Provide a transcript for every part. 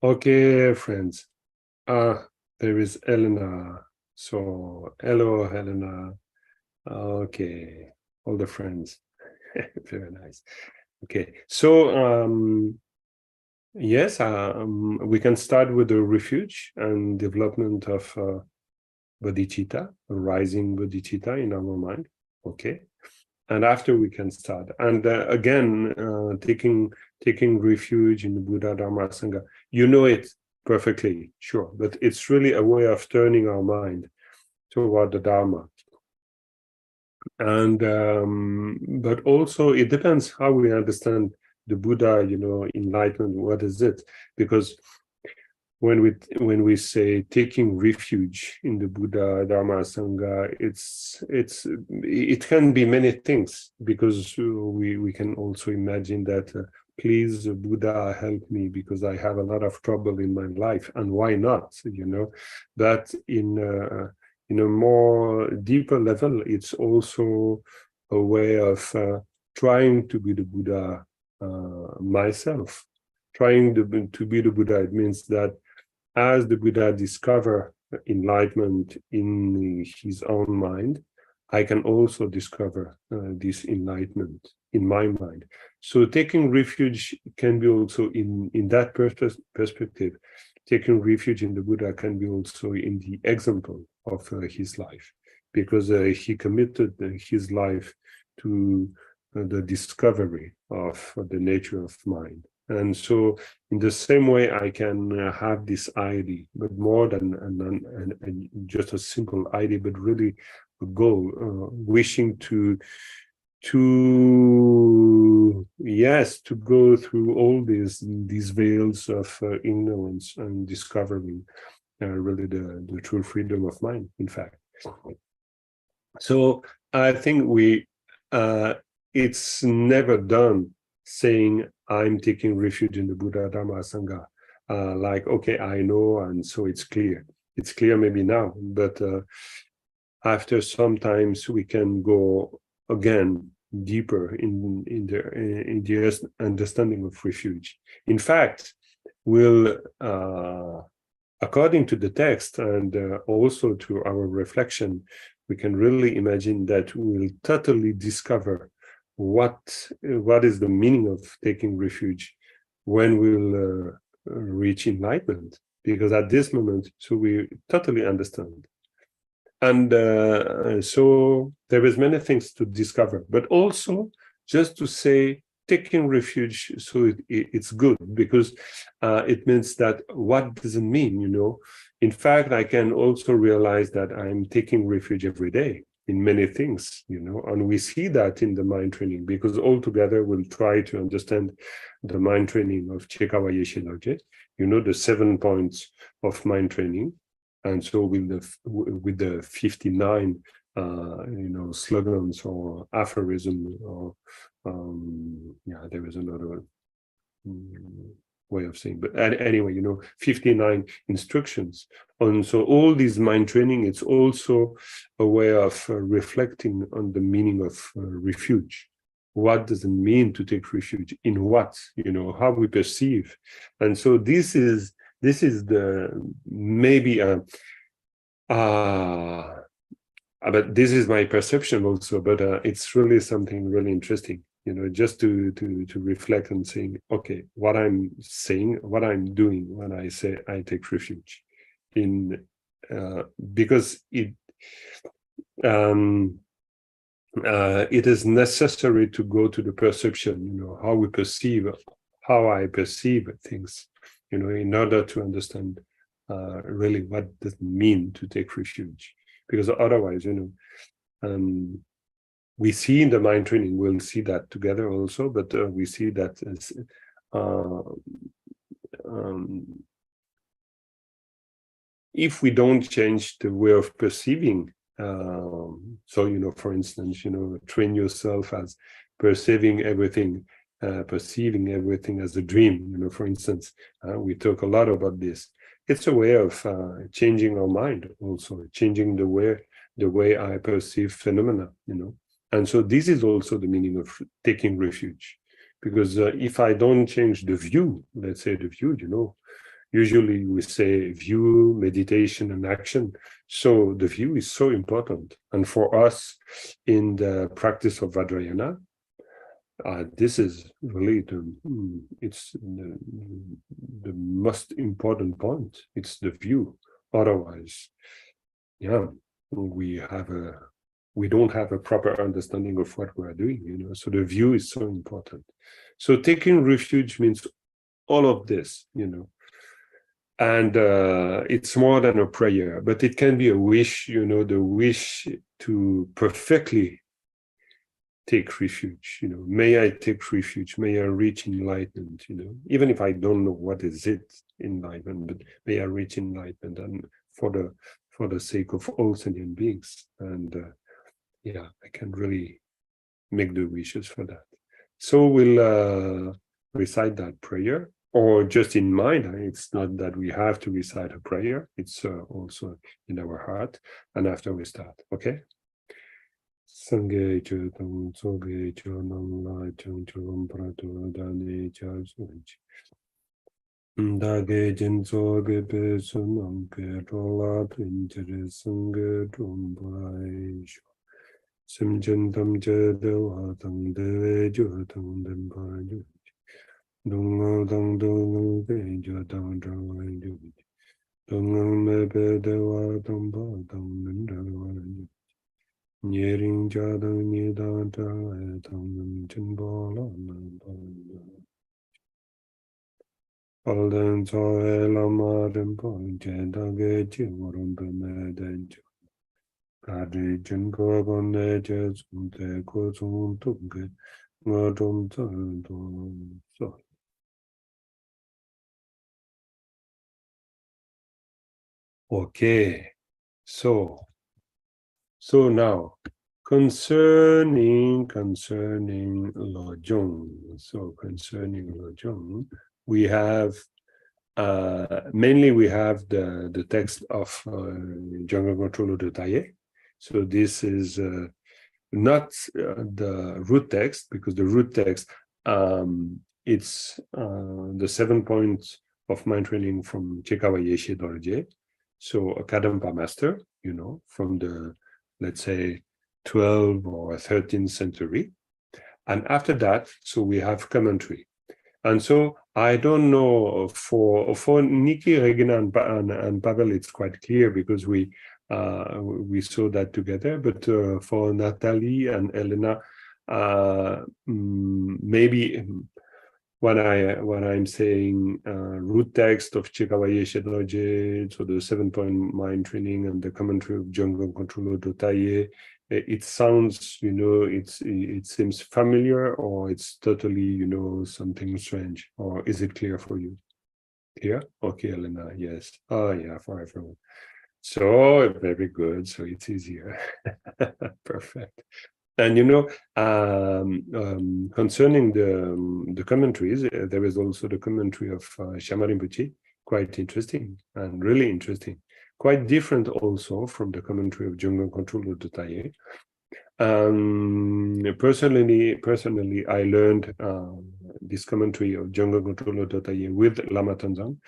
Okay, friends. There is Elena. So, hello, Helena. Okay, all the friends. Very nice. Okay, so yes, we can start with the refuge and development of bodhicitta, rising bodhicitta in our mind. Okay, and after we can start. And again, taking refuge in the Buddha, Dharma, Sangha. You know it perfectly, sure, but it's really a way of turning our mind toward the Dharma. And but also it depends how we understand the Buddha, enlightenment. What is it? Because when we say taking refuge in the Buddha, Dharma, Sangha, it can be many things, because we can also imagine that please Buddha help me because I have a lot of trouble in my life, and why not, but in a more deeper level, it's also a way of trying to be the Buddha myself. Trying to be the Buddha, it means that as the Buddha discover enlightenment in his own mind, I can also discover this enlightenment in my mind. So taking refuge can be also in that perspective. Taking refuge in the Buddha can be also in the example of his life, because he committed his life to the discovery of the nature of mind. And so in the same way, I can have this idea, but more than just a simple idea, but really a goal, wishing to go through all these veils of ignorance and discovering really the true freedom of mind, in fact. So I think it's never done saying I'm taking refuge in the Buddha, Dharma, Sangha. Like, okay, I know, and so it's clear. It's clear maybe now, but after sometimes we can go again deeper in the understanding of refuge. In fact, we'll according to the text and also to our reflection, we can really imagine that we'll totally discover what is the meaning of taking refuge when we'll reach enlightenment. Because at this moment, so we totally understand. And so there is many things to discover, but also just to say taking refuge, so it's good, because it means that what does it mean, In fact, I can also realize that I'm taking refuge every day in many things, and we see that in the mind training, because altogether we'll try to understand the mind training of Chekawa Yeshe Lodge, the 7 points of mind training. And so with the 59 slogans or aphorism, or there is another way of saying, but anyway, 59 instructions. And so all these mind training, it's also a way of reflecting on the meaning of refuge. What does it mean to take refuge? In what? How we perceive. And so this is the maybe but this is my perception also, but it's really something really interesting, just to reflect and saying, okay, what I'm saying, what I'm doing when I say I take refuge in because it is necessary to go to the perception, how we perceive, how I perceive things, in order to understand really what does it mean to take refuge. Because otherwise, we see in the mind training, we'll see that together also, but we see that as if we don't change the way of perceiving, so, for instance, train yourself as perceiving everything as a dream, for instance, we talk a lot about this. It's a way of changing our mind, also changing the way I perceive phenomena, And so this is also the meaning of taking refuge, because if I don't change the view, let's say the view, Usually we say view, meditation, and action. So the view is so important. And for us in the practice of Vajrayana, this is really the most important point. It's the view. Otherwise, yeah, we don't have a proper understanding of what we are doing, you know. So the view is so important. So taking refuge means all of this, you know. And it's more than a prayer, but it can be a wish, you know, the wish to perfectly take refuge, you know. May I take refuge, may I reach enlightenment, you know, even if I don't know what is it, enlightenment, but may I reach enlightenment, and for the sake of all sentient beings. And yeah, I can really make the wishes for that. So we'll recite that prayer, or just in mind. It's not that we have to recite a prayer, it's also in our heart. And after we start, okay? Sangye Chotam Soge Chonam La Chang Chom Prato Dane Chasuch Dage Jinso Gepe Sunam Ke Rola Pinjere Sange Drumbai Simchen Tam Je Dewa Tang Deve Jo Tang Dempa Jo Dungal Tang Dungal Ke Jo Tang Drang Jo Dungal Mepe Dewa Tang Pa Tang Nindra Jo Nyering Jadang Nidang Tang Tang Chinpo La Alden Soe Lama Rinpo Jedage Chimurum Peme Dencho Kari Jinko Bone Jesum Te Kusum Tunge Ngadum Tang So. Okay, so now concerning Lojong. So concerning Lojong, we have mainly we have the text of Jungle Control de Taille. So this is not the root text, because the root text it's the 7 points of mind training from Chekawa Yeshe Dorje. So a Kadampa master, you know, from the, let's say, 12th or 13th century. And after that, so we have commentary. And so I don't know, for Nikki, Regina, and Pavel, it's quite clear because we saw that together. But for Natalie and Elena, maybe when I'm saying root text of Chikawaye Shedoje, so the 7-point mind training and the commentary of Jungle Control Dotaye, it sounds, you know, it seems familiar, or it's totally, you know, something strange, or is it clear for you? Clear? Okay, Elena, yes. Oh yeah, for everyone. So very good. So it's easier. Perfect. And you know, concerning the commentaries, there is also the commentary of Shama Rinpoche, quite interesting and really interesting. Quite different also from the commentary of Jungle Control of Dotaye. Personally, I learned this commentary of Jungle Control of Dotaye with Lama Tanzang,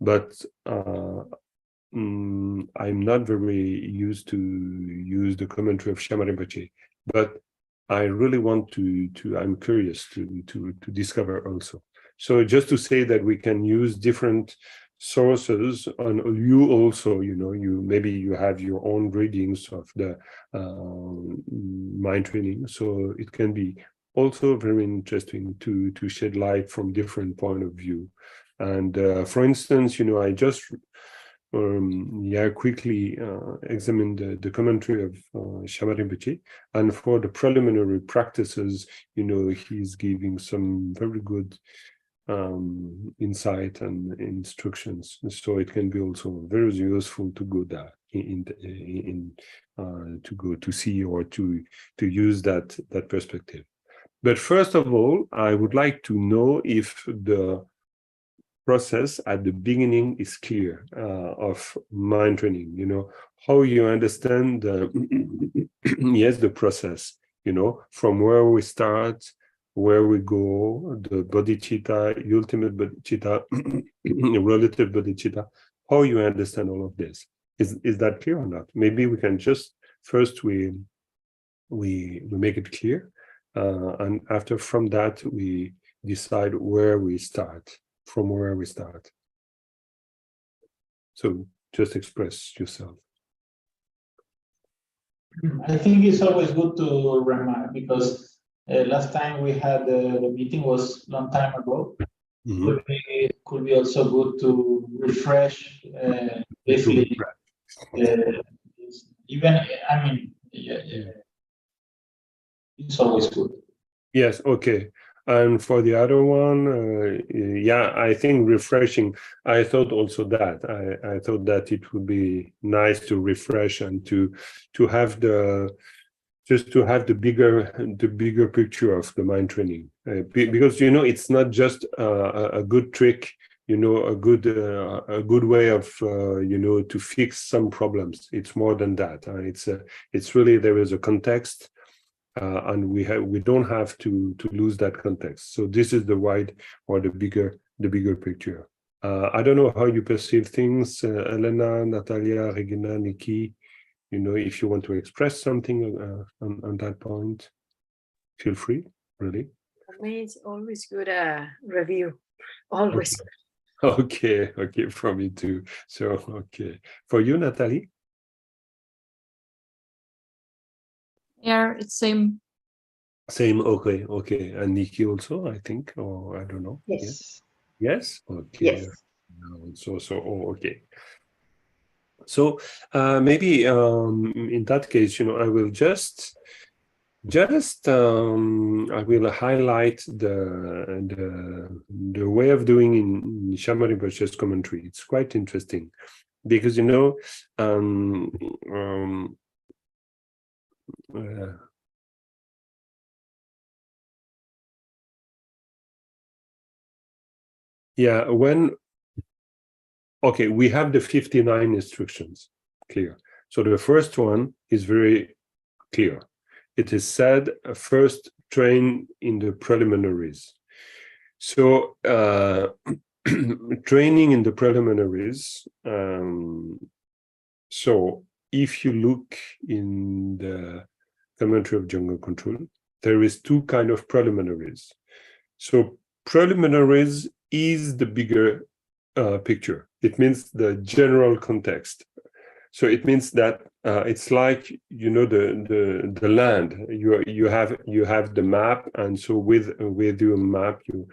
but I'm not very used to use the commentary of Shama Rinpoche, but I really want I'm curious to discover also. So just to say that we can use different sources, and you also, you know, maybe you have your own readings of the mind training, so it can be also very interesting to shed light from different point of view. And for instance, you know, I just quickly examine the commentary of Shama Rinpoche, and for the preliminary practices, you know, he's giving some very good insight and instructions. So it can be also very useful to go there to go to see or to use that perspective. But first of all, I would like to know if the process at the beginning is clear of mind training, you know, how you understand yes, the process, you know, from where we start where we go, the bodhicitta, ultimate bodhicitta, relative bodhicitta, how you understand all of this. Is that clear or not? Maybe we can just first we make it clear, and after from that we decide where we start, from where we start. So just express yourself. I think it's always good to remind, because last time we had the meeting was long time ago. Mm-hmm. Could be also good to refresh briefly. Even, I mean, it's always good. Yes, okay. And for the other one, yeah, I think refreshing. I thought also that. I thought that it would be nice to refresh and to have the just to have the bigger picture of the mind training, because it's not just a good trick, a good way of to fix some problems. It's more than that. It's really, there is a context. And we don't have to lose that context. So this is the wide or the bigger picture. I don't know how you perceive things, Elena, Natalia, Regina, Nikki. If you want to express something on that point, feel free. Really. For me, it's always good review. Always. Okay, for me too. So okay, for you, Natalie. Yeah, it's same. Same, okay. And Nikki also, I think, or I don't know. Yes. Yes? Okay. Yes. Okay. So maybe in that case, I will just I will highlight the way of doing in Shyama Rinpoche's commentary. It's quite interesting because yeah, we have the 59 instructions, clear. So the first one is very clear. It is said, first train in the preliminaries. So training in the preliminaries. So if you look in the commentary of Jungle Control, there is two kind of preliminaries. So preliminaries is the bigger picture. It means the general context. So it means that it's like the land. You have the map, and so with your map, you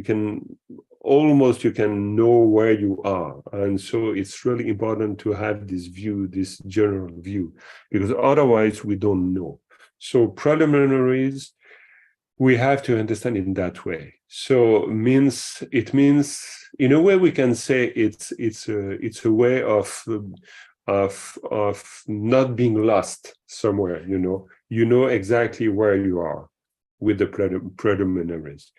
can almost know where you are, and so it's really important to have this view, this general view, because otherwise we don't know. So preliminaries, we have to understand in that way. So it means in a way we can say it's a way of not being lost somewhere. You know exactly where you are with the preliminaries.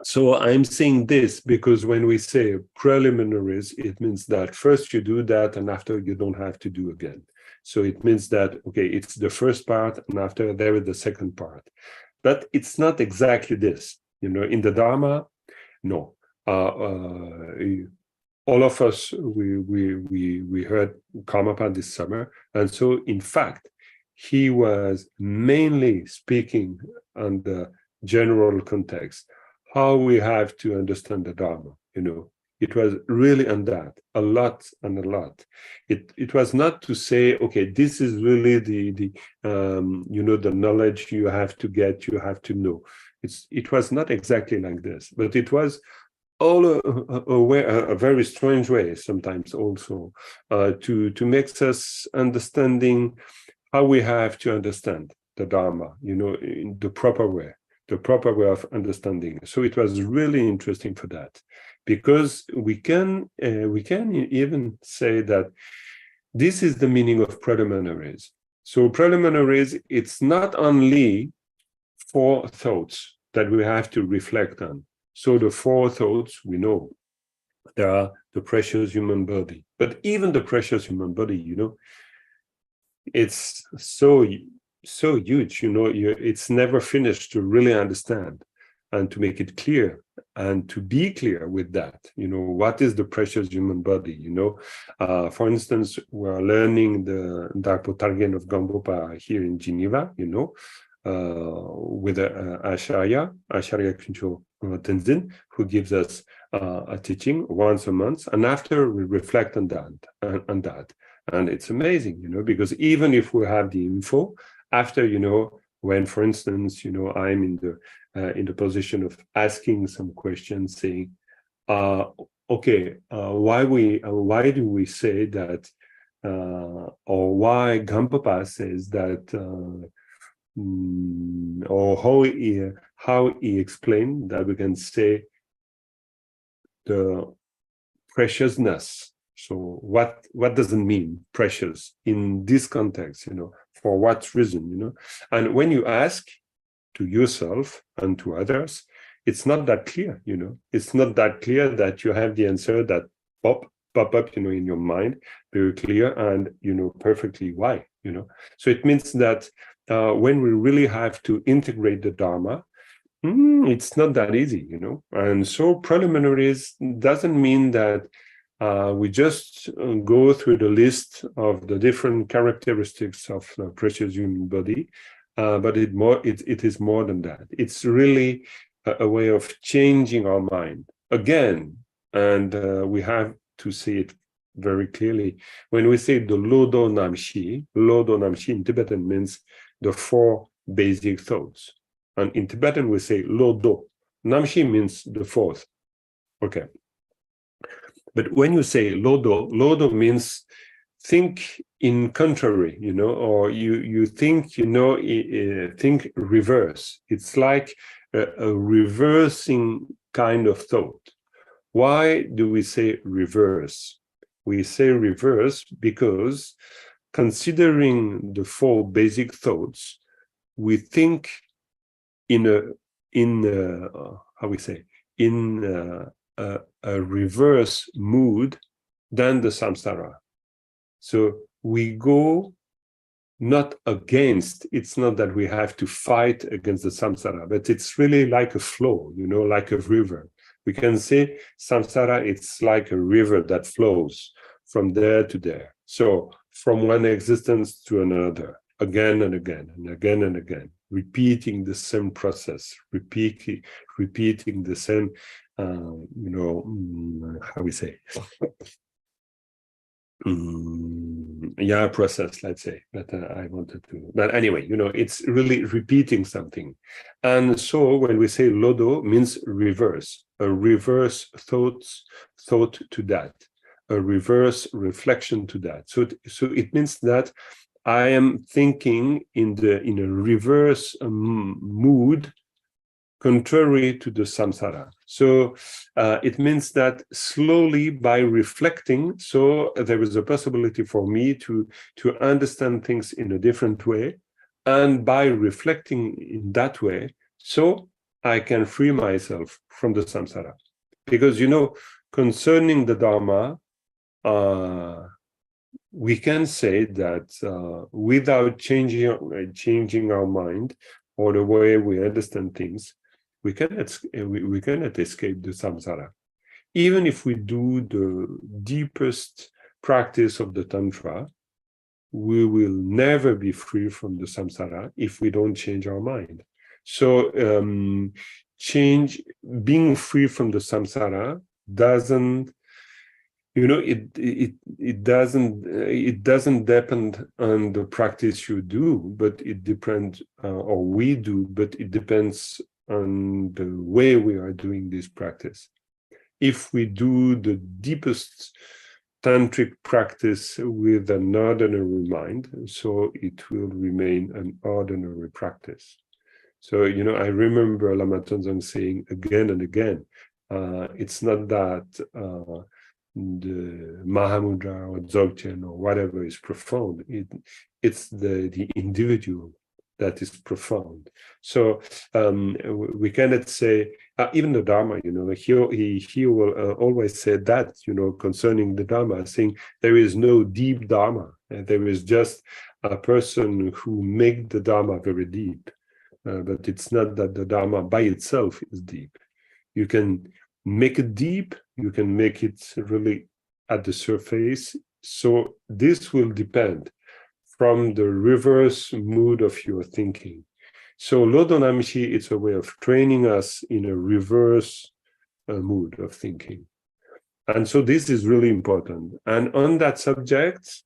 So I'm saying this because when we say preliminaries, it means that first you do that, and after you don't have to do again. So it means that, okay, it's the first part, and after there is the second part. But it's not exactly this, in the Dharma, no. All of us, we heard Karmapa this summer, and so in fact, he was mainly speaking on the general context, how we have to understand the Dharma, It was really on that, a lot and a lot. It was not to say, okay, this is really the knowledge you have to get, you have to know. It was not exactly like this, but it was all a very strange way sometimes also to make us understanding how we have to understand the Dharma, in the proper way of understanding. So it was really interesting for that, because we can even say that this is the meaning of preliminaries. So preliminaries, it's not only 4 thoughts that we have to reflect on. So the 4 thoughts, we know there are the precious human body, but even the precious human body, it's so so huge, it's never finished to really understand and to make it clear and to be clear with that. What is the precious human body? For instance, we're learning the Darpotargen of Gambopa here in Geneva, with Acharya Kuncho Tenzin, who gives us a teaching once a month, and after we reflect on that, and it's amazing, because even if we have the info, after, when, for instance, I'm in the position of asking some questions, saying, okay, why do we say that, or why Gampopa says that, or how he explained that we can say the preciousness. So what does it mean, precious, in this context, for what reason, And when you ask to yourself and to others, it's not that clear, It's not that clear that you have the answer that pop up, in your mind, very clear and perfectly why, So it means that when we really have to integrate the Dharma, it's not that easy, And so preliminaries doesn't mean that we just go through the list of the different characteristics of the precious human body, but it is more than that. It's really a way of changing our mind again, and we have to see it very clearly. When we say the Lodo Namshi in Tibetan means the 4 basic thoughts. And in Tibetan, we say Lodo. Namshi means the 4th. Okay. But when you say Lodo means think in contrary, or you think, think reverse. It's like a reversing kind of thought. Why do we say reverse? We say reverse because considering the 4 basic thoughts, we think in a reverse mood than the samsara. So we go not against, it's not that we have to fight against the samsara, but it's really like a flow, like a river. We can say samsara, it's like a river that flows from there to there. So from one existence to another, again and again and again and again, repeating the same process, repeating the same, how we say, process, let's say, that I wanted to. But anyway, it's really repeating something. And so when we say Lodo, means reverse, a reverse thought to that, a reverse reflection to that. So it means that I am thinking in a reverse mood, contrary to the samsara. So it means that slowly, by reflecting, so there is a possibility for me to understand things in a different way, and by reflecting in that way, so I can free myself from the samsara. Because concerning the Dharma, we can say that without changing our mind or the way we understand things, we cannot escape the samsara. Even if we do the deepest practice of the Tantra, we will never be free from the samsara if we don't change our mind. So being free from the samsara doesn't, it doesn't depend on the practice you do, but it depends, or we do, but it depends on the way we are doing this practice. If we do the deepest tantric practice with an ordinary mind, so it will remain an ordinary practice. So, I remember Lama Tenzin saying again and again, it's not that the Mahamudra or Dzogchen or whatever is profound. It's the individual that is profound. So we cannot say, even the Dharma, he will always say that, concerning the Dharma, saying there is no deep Dharma. There is just a person who make the Dharma very deep, but it's not that the Dharma by itself is deep. You can make it deep, you can make it really at the surface. So this will depend from the reverse mood of your thinking. So Lodo Namshi, it's a way of training us in a reverse mood of thinking. And so this is really important. And on that subject,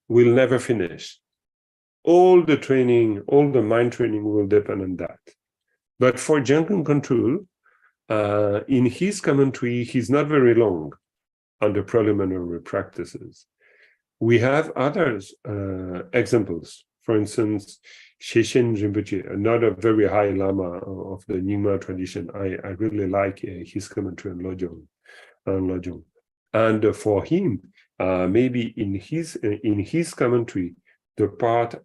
we'll never finish. All the training, all the mind training will depend on that. But for Junkan Control, in his commentary, he's not very long on the preliminary practices. We have other examples. For instance, Sheshen Rinpoche, another very high Lama of the Nyingma tradition. I really like his commentary on Lojong. And for him, maybe in his commentary, the part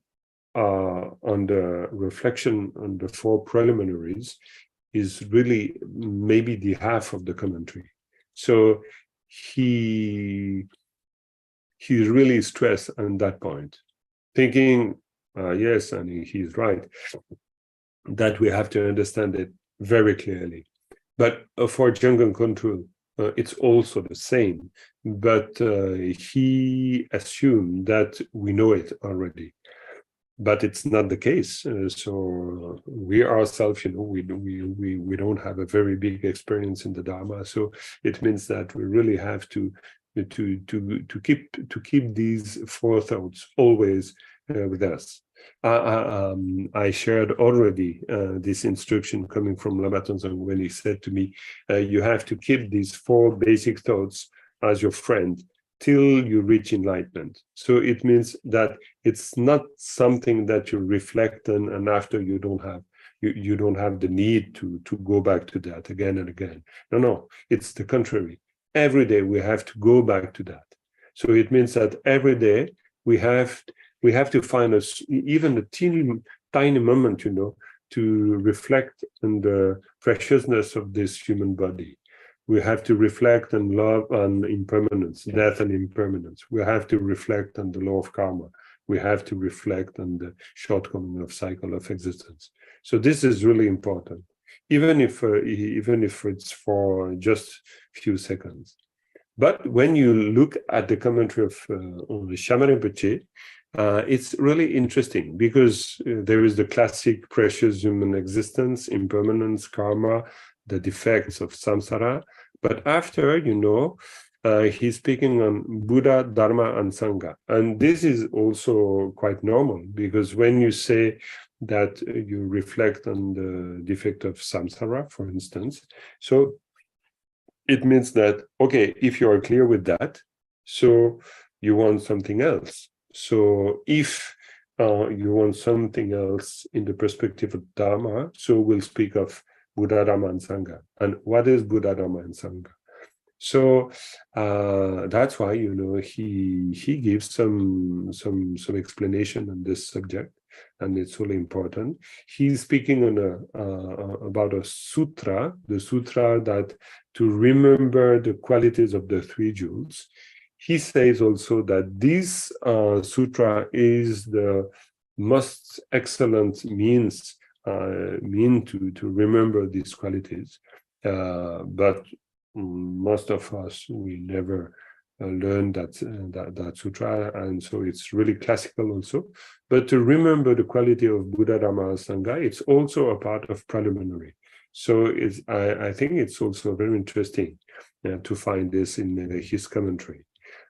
on the reflection on the 4 preliminaries is really maybe the half of the commentary. So he really stressed on that point, thinking, yes, and he's right, that we have to understand it very clearly. But for Junkan Control, it's also the same, but he assumed that we know it already. But it's not the case. So we ourselves, we don't have a very big experience in the Dharma. So it means that we really have to keep these 4 thoughts always with us. I shared already this instruction coming from Lama Tongzang when he said to me, you have to keep these 4 basic thoughts as your friend till you reach enlightenment. So it means that it's not something that you reflect on, and after you don't have the need to go back to that again and again. No, it's the contrary. Every day we have to go back to that. So it means that every day we have to find even a tiny moment, to reflect on the preciousness of this human body. We have to reflect on love and impermanence, death and impermanence. We have to reflect on the law of karma. We have to reflect on the shortcoming of cycle of existence. So this is really important, even if it's for just a few seconds. But when you look at the commentary of Shaman Rinpoche, it's really interesting because there is the classic precious human existence, impermanence, karma, the defects of samsara. But after, he's speaking on Buddha, Dharma, and Sangha. And this is also quite normal, because when you say that you reflect on the defect of samsara, for instance, so it means that, okay, if you are clear with that, so you want something else. So if you want something else in the perspective of Dharma, so we'll speak of Buddha, Dharma, and Sangha. And what is Buddha, Dharma, and Sangha? So that's why he gives some explanation on this subject, and it's really important. He's speaking on about a sutra, the sutra that to remember the qualities of the 3 jewels. He says also that this sutra is the most excellent mean to remember these qualities, but most of us, we never learn that sutra, and so it's really classical also. But to remember the quality of Buddha, Dharma, and Sangha, it's also a part of preliminary. So I think it's also very interesting to find this in his commentary.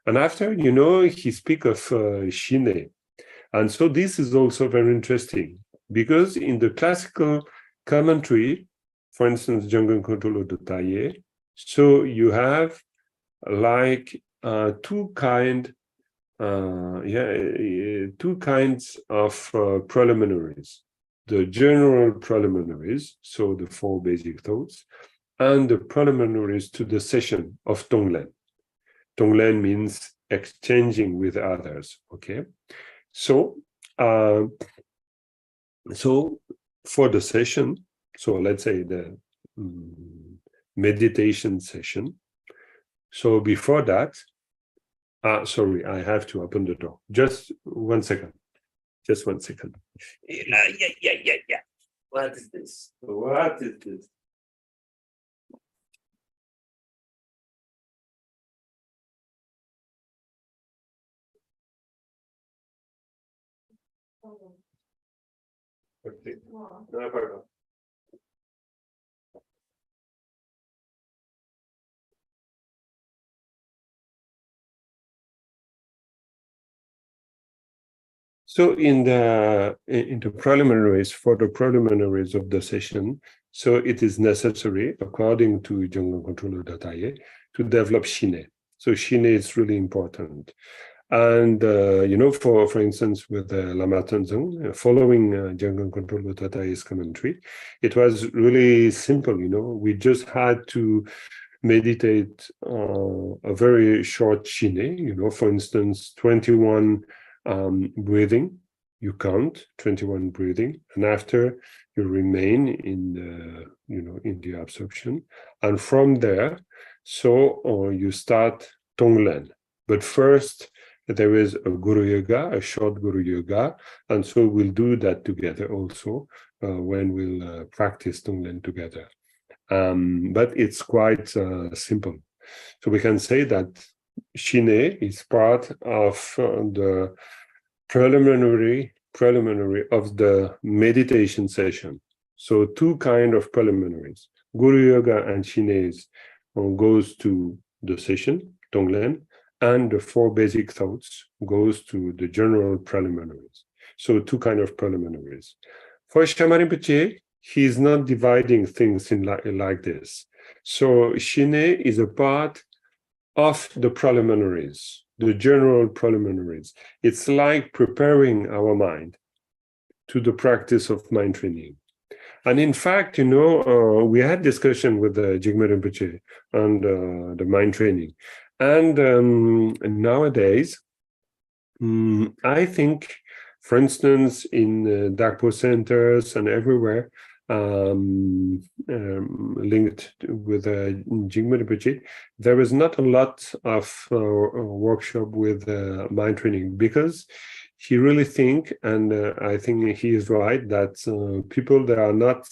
And after, he speaks of Shine. And so this is also very interesting, because in the classical commentary, for instance, Jungan Kontolo de Taye, so you have like two kinds of preliminaries: the general preliminaries, so the 4 basic thoughts, and the preliminaries to the session of Tonglen. Tonglen means exchanging with others. Okay, so for the session, so let's say the meditation session. So before that, sorry, I have to open the door. Just 1 second. Just 1 second. Yeah. What is this? What is this? Okay. No, pardon. So in the preliminaries, for the preliminaries of the session, so it is necessary, according to Jungle Controller Dataye, to develop Shine. So Shine is really important. And, for instance, with Lama Tenzong, following Jungle Controller Dataye's commentary, it was really simple, we just had to meditate a very short Shine, for instance, 21 breathing, you count 21 breathing, and after you remain in the absorption, and from there, so you start Tonglen. But first, there is a Guru Yoga, a short Guru Yoga, and so we'll do that together also when we'll practice Tonglen together. But it's quite simple. So we can say that Shine is part of the preliminary of the meditation session. So 2 kinds of preliminaries. Guru Yoga and Shine goes to the session, Tonglen, and the 4 basic thoughts goes to the general preliminaries. So 2 kinds of preliminaries. For Shaman Rinpoche, he is not dividing things in like this. So Shine is a part of the preliminaries, the general preliminaries. It's like preparing our mind to the practice of mind training. And in fact, we had discussion with Jigme Rinpoche on the mind training. And nowadays, I think, for instance, in Dakpo centers and everywhere, linked with Jigme Rinpoche, there is not a lot of workshop with mind training, because he really think, and I think he is right, that people that are not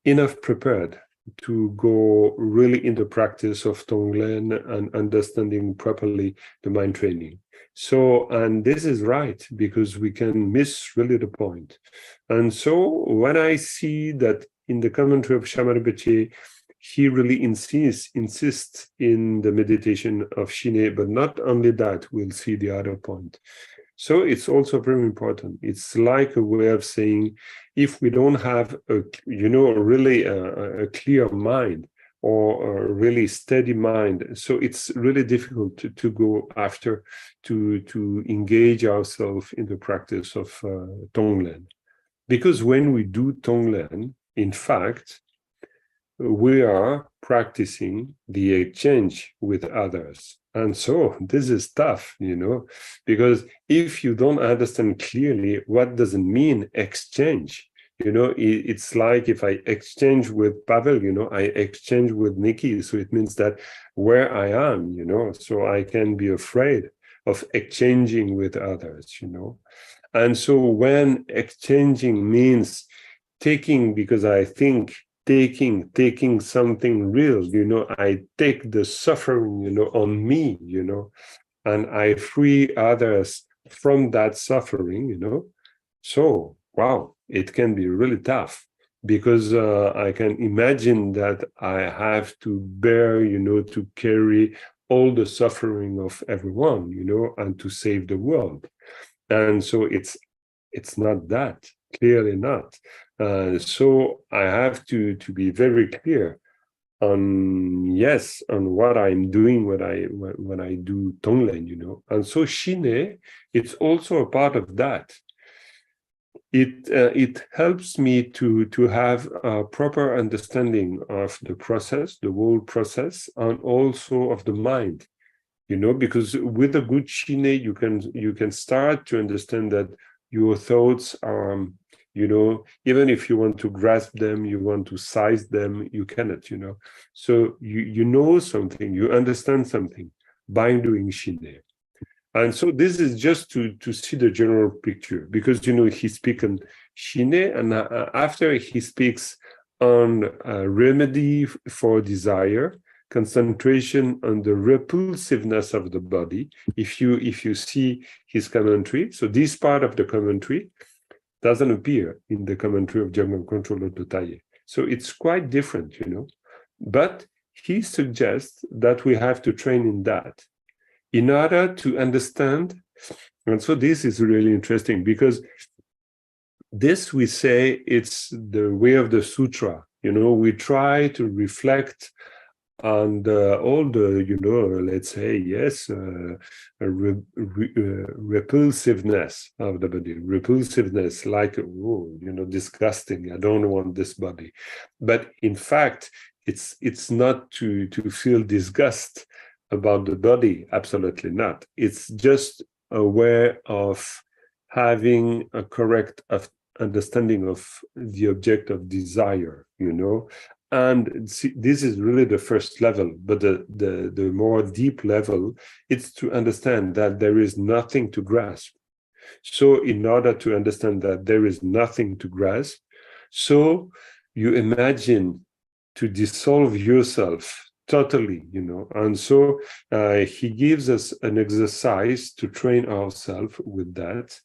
enough prepared to go really in the practice of Tonglen and understanding properly the mind training. So, and this is right, because we can miss really the point. And so when I see that in the commentary of Shaman Rinpoche, he really insists in the meditation of Shine, but not only that, we'll see the other point. So it's also very important. It's like a way of saying, if we don't have really a clear mind or a really steady mind, so it's really difficult to go after to engage ourselves in the practice of Tonglen. Because when we do Tonglen, in fact, we are practicing the exchange with others. And so this is tough, because if you don't understand clearly what does it mean exchange, it's like if I exchange with Pavel, I exchange with Nikki. So it means that where I am, so I can be afraid of exchanging with others, And so when exchanging means taking, because I think taking something real, I take the suffering, on me, and I free others from that suffering, So, wow, it can be really tough, because I can imagine that I have to bear, to carry all the suffering of everyone, and to save the world. And so it's not that, clearly not. So I have to be very clear on what I'm doing when I do Tonglen, And so Shine, it's also a part of that. It helps me to have a proper understanding of the process, the whole process, and also of the mind. Because with a good Shine, you can start to understand that your thoughts are, even if you want to grasp them, you want to size them, you cannot, So you know something, you understand something by doing Shine. And so this is just to see the general picture, because, you know, he speaks in Shine, and after he speaks on remedy for desire, concentration on the repulsiveness of the body. If you see his commentary, so this part of the commentary doesn't appear in the commentary of Jungle Controller de Taille. So it's quite different, you know. But he suggests that we have to train in that in order to understand. And so this is really interesting, because this, we say, it's the way of the sutra. You know, we try to reflect on all the, you know, let's say, yes, repulsiveness of the body, repulsiveness, like, oh, you know, disgusting, I don't want this body. But in fact, it's not to feel disgust about the body, absolutely not. It's just a way of having a correct understanding of the object of desire, you know. And see, this is really the first level, but the more deep level, it's to understand that there is nothing to grasp. So in order to understand that there is nothing to grasp, so you imagine to dissolve yourself totally, you know. And so he gives us an exercise to train ourselves with that,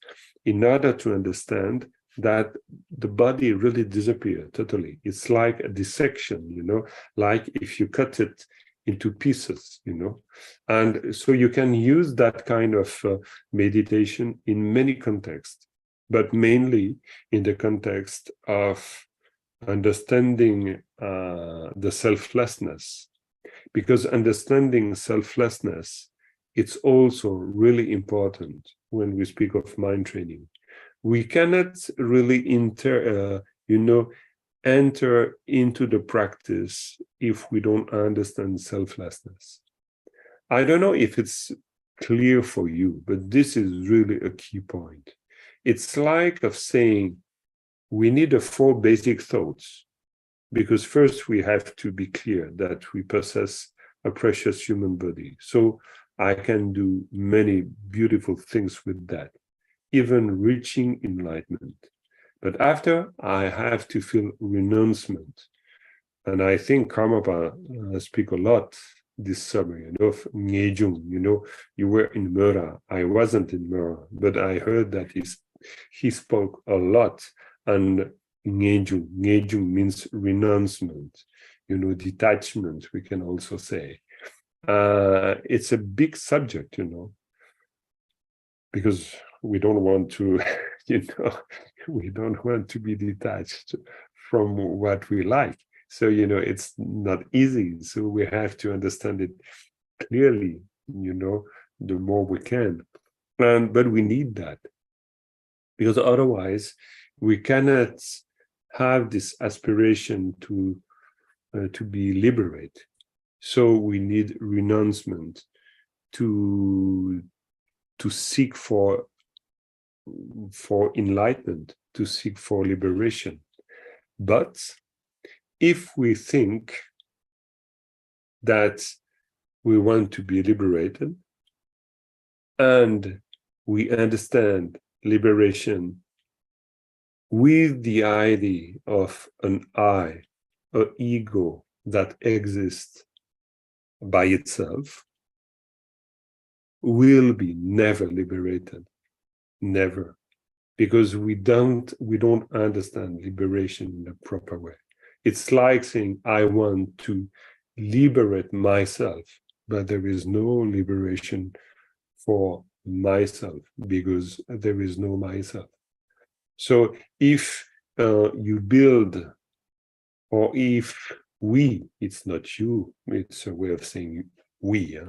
in order to understand that the body really disappears totally. It's like a dissection, you know, like if you cut it into pieces, you know. And so you can use that kind of meditation in many contexts, but mainly in the context of understanding the selflessness. Because understanding selflessness, it's also really important when we speak of mind training. We cannot really enter into the practice if we don't understand selflessness. I don't know if it's clear for you, but this is really a key point. It's like of saying we need the 4 basic thoughts, because first we have to be clear that we possess a precious human body. So I can do many beautiful things with that, even reaching enlightenment. But after, I have to feel renouncement. And I think Karmapa speak a lot this summer, you know, of Ngejung. You know, you were in Mura. I wasn't in Mura, but I heard that he spoke a lot. And Ngejung means renouncement, you know, detachment, we can also say. It's a big subject, you know, because we don't want to, you know, we don't want to be detached from what we like. So, you know, it's not easy. So we have to understand it clearly, you know, the more we can. But we need that, because otherwise we cannot have this aspiration to be liberated. So we need renouncement to seek for enlightenment, to seek for liberation. But if we think that we want to be liberated, and we understand liberation with the idea of an I, an ego that exists by itself, will be never liberated, never, because we don't understand liberation in a proper way. It's like saying, I want to liberate myself, but there is no liberation for myself, because there is no myself. So if you build, or if we, it's not you, it's a way of saying we,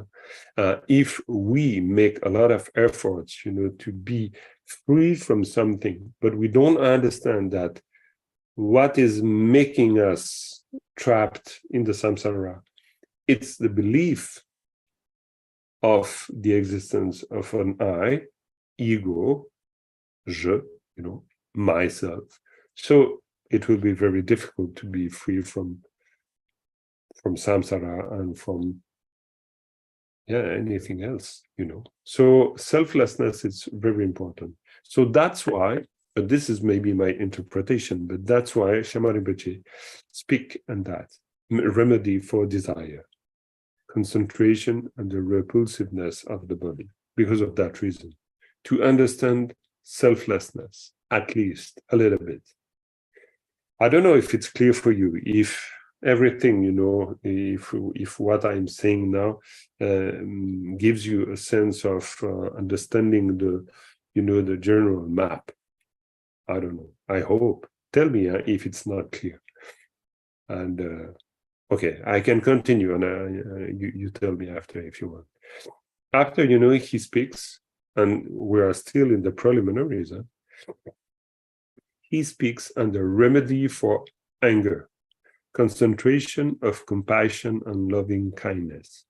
if we make a lot of efforts, you know, to be free from something, but we don't understand that what is making us trapped in the samsara, it's the belief of the existence of an I, ego, je, you know, myself. So it will be very difficult to be free from samsara and from anything else, So selflessness is very important. So that's why, but this is maybe my interpretation, but that's why Shamar Rinpoche speak on that remedy for desire, concentration, and the repulsiveness of the body, because of that reason, to understand selflessness, at least a little bit. I don't know if it's clear for you, if everything, if what I'm saying now gives you a sense of understanding the general map. I don't know. I hope. Tell me if it's not clear. And okay, I can continue, and you tell me after if you want. After, he speaks, and we are still in the preliminaries. He speaks on the remedy for anger, concentration of compassion and loving kindness.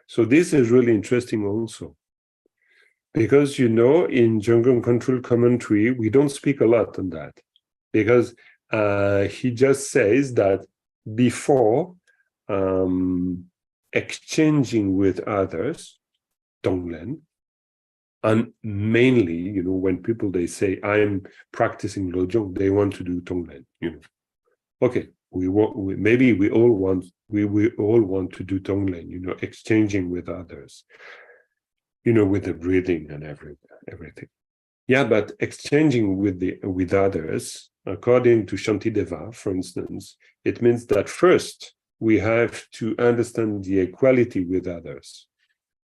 So this is really interesting also, because, in Jungle Control Commentary, we don't speak a lot on that, because he just says that before exchanging with others, Tonglen, and mainly, when people, they say, I'm practicing Lojong, they want to do Tonglen, Okay, we all want to do Tonglen, exchanging with others, with the breathing and everything. Yeah, but exchanging with others, according to Shantideva, for instance, it means that first we have to understand the equality with others.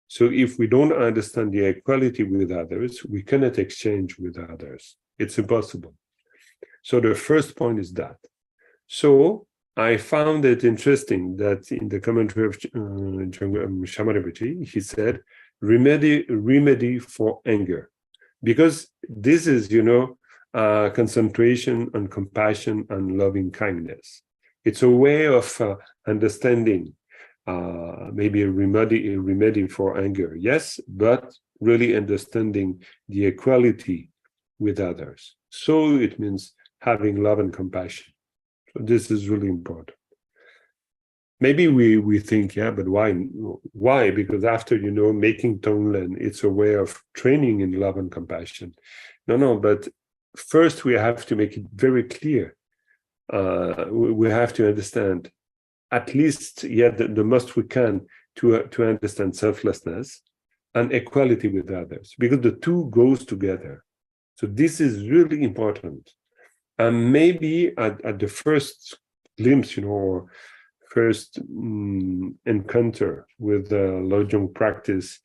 So if we don't understand the equality with others, we cannot exchange with others. It's impossible. So the first point is that. So I found it interesting that in the commentary of Shamar Rinpoche, he said, remedy for anger. Because this is, concentration on compassion and loving kindness. It's a way of understanding, maybe a remedy for anger, yes, but really understanding the equality with others. So it means having love and compassion. So this is really important. Maybe we think, but why? Why? Because after, making Tonglen, it's a way of training in love and compassion. No, but first we have to make it very clear. We have to understand, at least, the most we can to understand selflessness and equality with others, because the two goes together. So this is really important. And maybe at the first glimpse, or first encounter with Lojong practice,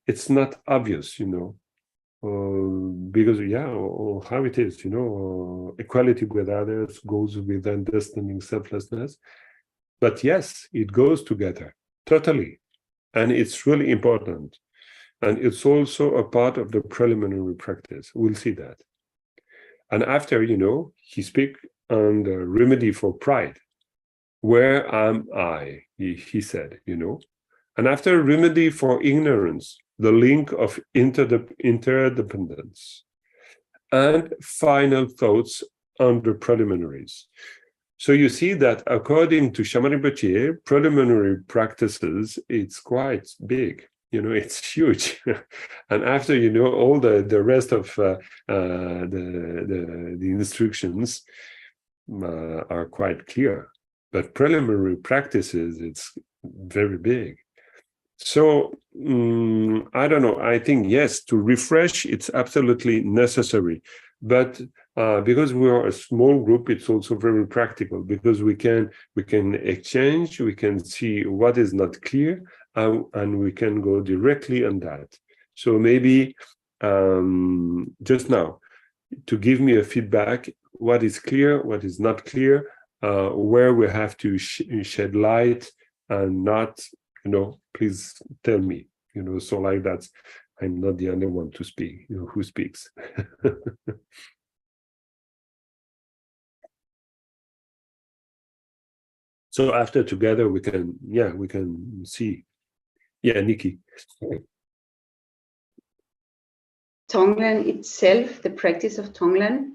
it's not obvious, because how it is, equality with others goes with understanding selflessness. But yes, it goes together totally, and it's really important, and it's also a part of the preliminary practice. We'll see that. And after, he speaks on the remedy for pride. Where am I? He said, And after remedy for ignorance, the link of interdependence. And final thoughts on the preliminaries. So you see that according to Shamar Rinpoche, preliminary practices, it's quite big. It's huge. And after, all the rest of the instructions are quite clear. But preliminary practices, it's very big. So I don't know. I think, yes, to refresh, it's absolutely necessary. But because we are a small group, it's also very practical, because we can exchange, we can see what is not clear, and we can go directly on that. So maybe just now, to give me a feedback, what is clear, what is not clear, where we have to shed light and not, please tell me, so like that, I'm not the only one to speak, who speaks. So after together, we can see. Yeah, Nikki. Tonglen itself, the practice of Tonglen,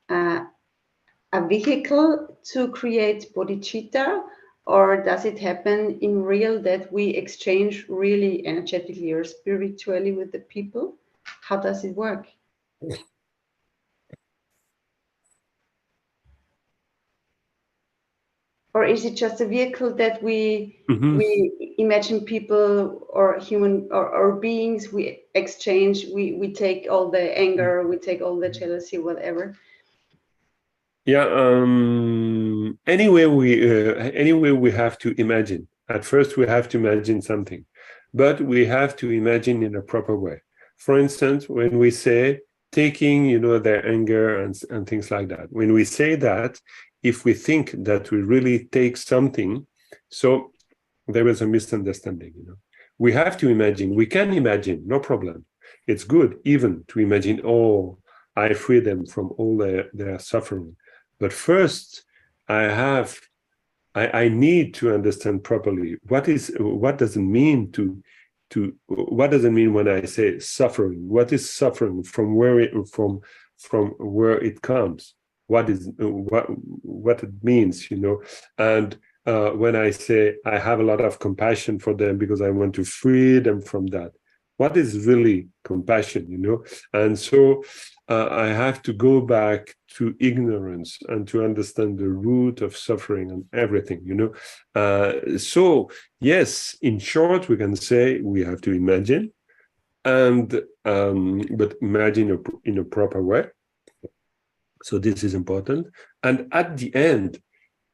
a vehicle to create bodhicitta, Or does it happen in real that we exchange really energetically or spiritually with the people? How does it work? Or is it just a vehicle that we imagine people or human or beings, we exchange, we take all the anger, we take all the jealousy, whatever? Yeah. Anyway, we have to imagine. At first, we have to imagine something, but we have to imagine in a proper way. For instance, when we say taking, their anger and things like that. When we say that, if we think that we really take something, so there is a misunderstanding. We have to imagine. We can imagine, no problem. It's good even to imagine. Oh, I free them from all their suffering. But first, I need to understand properly what does it mean what does it mean when I say suffering? What is suffering? From where it comes? What it means? And when I say I have a lot of compassion for them because I want to free them from that, what is really compassion? And so I have to go back to ignorance and to understand the root of suffering and everything, So yes, in short, we can say we have to imagine, but imagine in a proper way. So this is important. And at the end,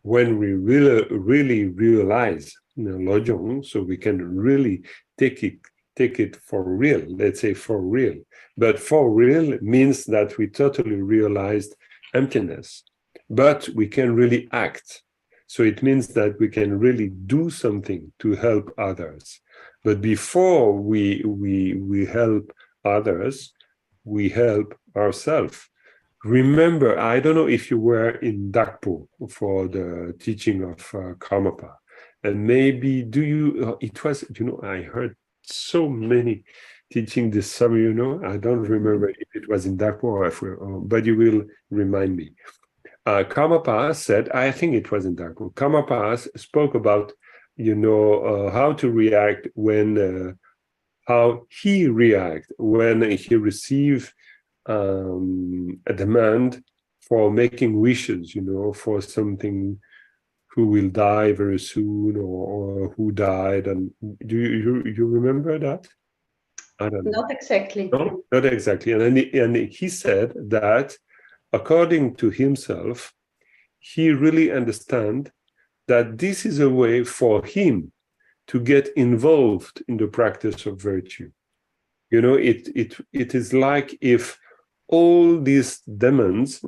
when we really realize, Lojong, so we can really take it for real, let's say for real. But for real means that we totally realized emptiness, but we can really act. So it means that we can really do something to help others. But before we help others, we help ourselves. Remember, I don't know if you were in Dakpo for the teaching of Karmapa, and maybe it was, I heard so many teaching this summer, I don't remember if it was in Dakpo or but you will remind me. Karmapa said, I think it was in Dakpo, Karmapa spoke about, how to react how he react when he received a demand for making wishes, for something who will die very soon or who died. And do you remember that? I don't know. Not exactly. No, not exactly. And he said that according to himself, he really understand that this is a way for him to get involved in the practice of virtue. It is like if all these demons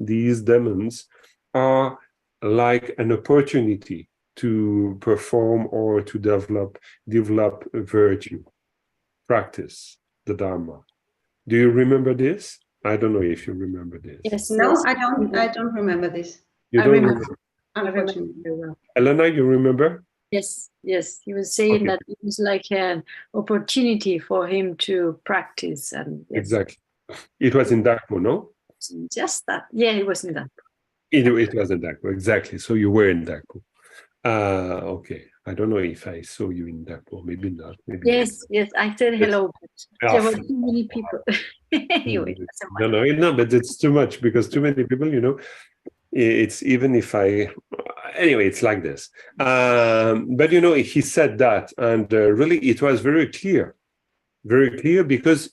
are like an opportunity to perform or to develop virtue, practice the Dharma. Do you remember this? I don't know if you remember this. Yes. No, yes. I don't remember this. You I don't remember. Unfortunately. Very well. Elena, you remember? Yes, yes. He was saying Okay. that it was like an opportunity for him to practice, and yes, Exactly. It was in Dakpo, no? just that. Yeah, he was in that. It was in Dakpo, exactly. So you were in Dakpo. Okay. I don't know if I saw you in Dakpo. Maybe not. Maybe Yes, yes. I said hello, but there were too many people. Anyway, doesn't matter. No, but it's too much because too many people, it's even if anyway, it's like this. But, he said that, and really it was very clear because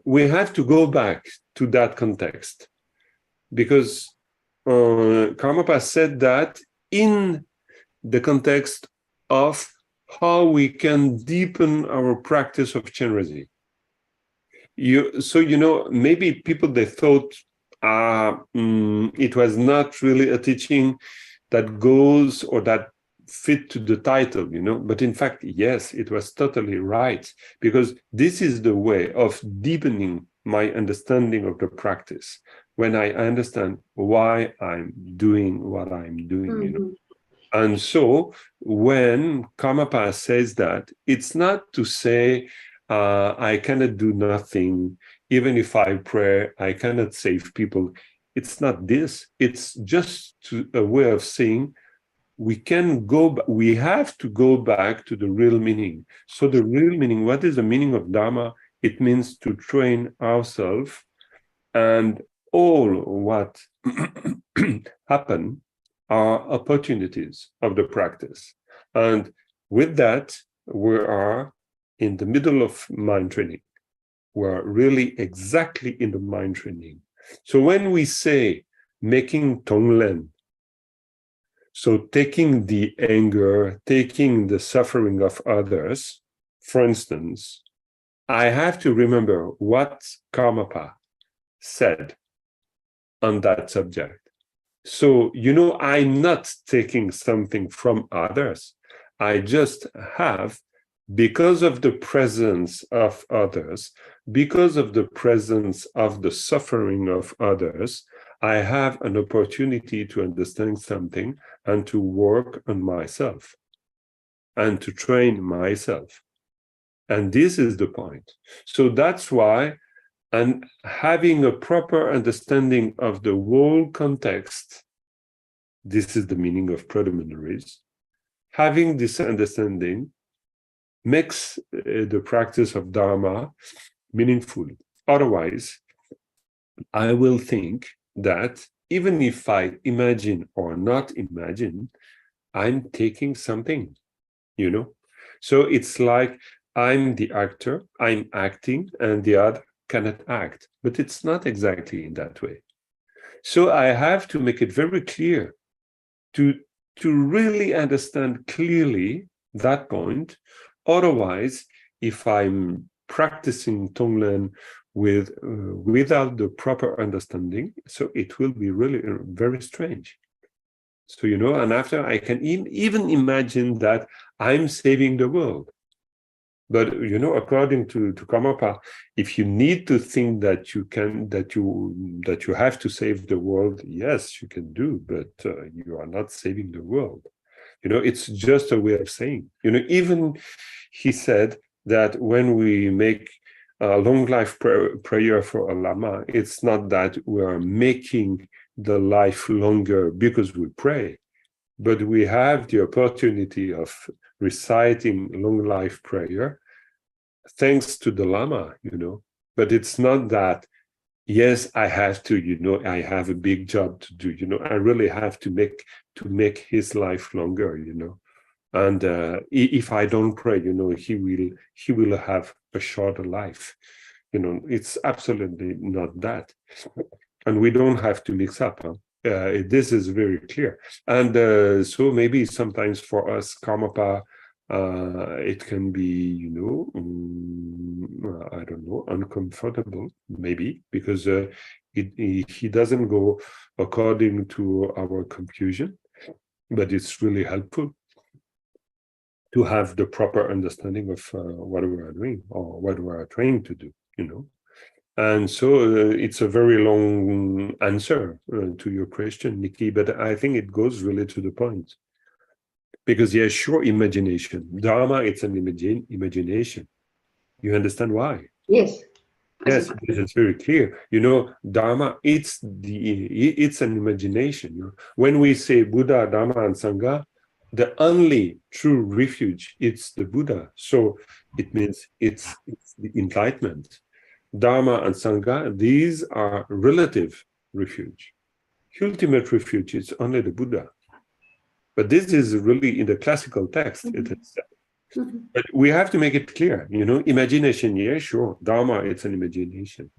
we have to go back to that context because Karmapa said that in the context of how we can deepen our practice of Chenrezig. Maybe people, they thought it was not really a teaching that goes or that fit to the title, but in fact, yes, it was totally right, because this is the way of deepening my understanding of the practice, when I understand why I'm doing what I'm doing, And so when Karmapa says that, it's not to say, I cannot do nothing, even if I pray, I cannot save people. It's not this. It's just a way of saying, we have to go back to the real meaning. So the real meaning, what is the meaning of Dharma? It means to train ourselves, and all what happen are opportunities of the practice. And with that, we are in the middle of mind training. We're really exactly in the mind training. So when we say making tonglen, so taking the anger, taking the suffering of others, for instance, I have to remember what Karmapa said on that subject. So, I'm not taking something from others. I just have, because of the presence of others, because of the presence of the suffering of others, I have an opportunity to understand something and to work on myself and to train myself. And this is the point. So that's why, and having a proper understanding of the whole context, this is the meaning of preliminaries. Having this understanding makes the practice of Dharma meaningful. Otherwise, I will think that even if I imagine or not imagine, I'm taking something, So it's like I'm the actor, I'm acting, and the other cannot act. But it's not exactly in that way. So I have to make it very clear to really understand clearly that point. Otherwise, if I'm practicing Tonglen without the proper understanding, so it will be really very strange. So, and after I can even imagine that I'm saving the world. But, according to Karmapa, if you need to think that you have to save the world, yes, you can do, but you are not saving the world. It's just a way of saying, even he said that when we make a long life prayer for a Lama, it's not that we are making the life longer because we pray, but we have the opportunity of reciting long life prayer thanks to the Lama, but it's not that, yes, I have to, I have a big job to do, I really have to make his life longer, and if I don't pray, he will have a shorter life. It's absolutely not that. And we don't have to mix up. This is very clear. And so maybe sometimes for us, Karmapa, it can be, I don't know, uncomfortable, maybe, because he doesn't go according to our confusion, but it's really helpful to have the proper understanding of what we are doing or what we are trying to do, And so it's a very long answer to your question, Nikki, but I think it goes really to the point. Because, yes, sure, imagination. Dharma, it's an imagination. You understand why? Yes. Yes, this is very clear. Dharma, it's an imagination. When we say Buddha, Dharma, and Sangha, the only true refuge, it's the Buddha. So it means it's the enlightenment. Dharma and Sangha, these are relative refuge. Ultimate refuge is only the Buddha. But this is really in the classical text. It is. But we have to make it clear, imagination, yeah, sure. Dharma, it's an imagination.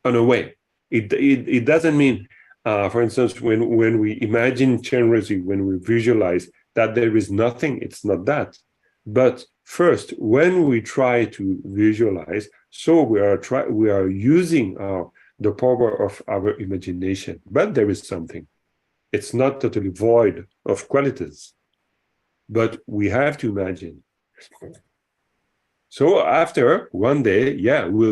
On a way. It doesn't mean, for instance, when we imagine Chenrezig, when we visualize that there is nothing, it's not that. But first, when we try to visualize, so we are using the power of our imagination, but there is something. It's not totally void of qualities, but we have to imagine. So after one day, yeah, we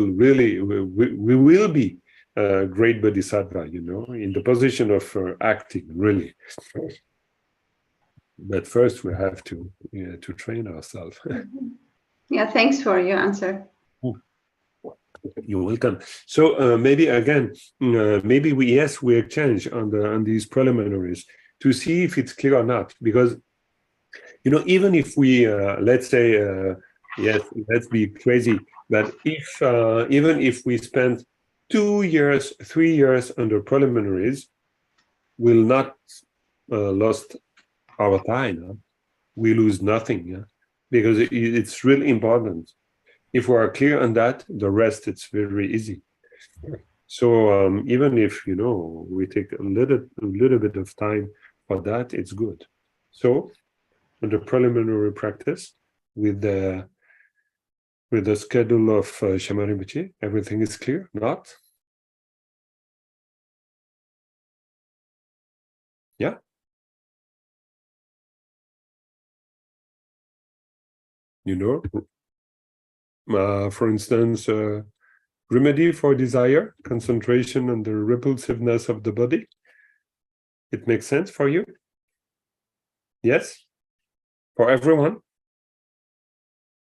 will be a great bodhisattva, in the position of acting, really. But first, we have to train ourselves. Yeah, thanks for your answer. You're welcome. So maybe again, maybe we exchange on these preliminaries to see if it's clear or not. Because, you know, even if we, let's say, yes, let's be crazy, but if even if we spend 2 years, 3 years under preliminaries, we'll not lost our time. Huh? We lose nothing, yeah? Because it's really important. If we are clear on that, the rest, it's very easy. So even if, you know, we take a little bit of time for that, it's good. So the preliminary practice with the schedule of Shaman Rinpoche, everything is clear, not? Yeah? You know, for instance, remedy for desire, concentration on the repulsiveness of the body. It makes sense for you? Yes? For everyone?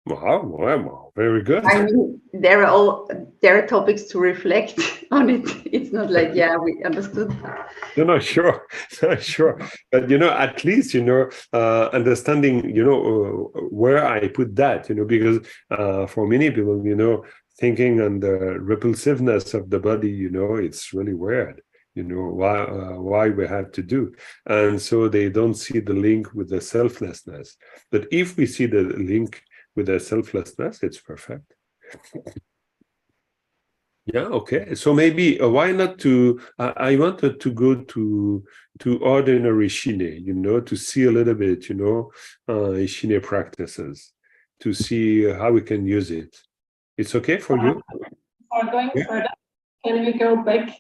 Wow, very good. I mean, there are topics to reflect on it. It's not like, yeah, we understood. No, sure. But, you know, at least, you know, understanding, you know, where I put that, you know, because for many people, you know, thinking on the repulsiveness of the body, you know, it's really weird, you know, why we have to do. And so they don't see the link with the selflessness. But if we see the link with the selflessness, it's perfect. Yeah, okay. So maybe why not to? I wanted to go to ordinary Shine, you know, to see a little bit, you know, Shine practices, to see how we can use it. It's okay for you? For going further, can we go back?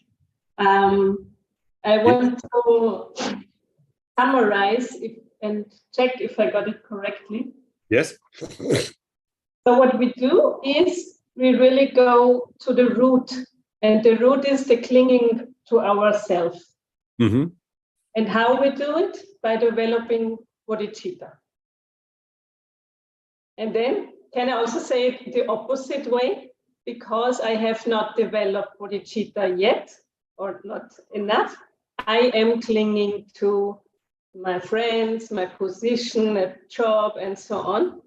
I want to summarize and check if I got it correctly. Yes. So what we do is we really go to the root, and the root is the clinging to ourselves. Mm-hmm. And how we do it? By developing bodhicitta. And then, can I also say it the opposite way? Because I have not developed bodhicitta yet, or not enough, I am clinging to my friends, my position, a job, and so on.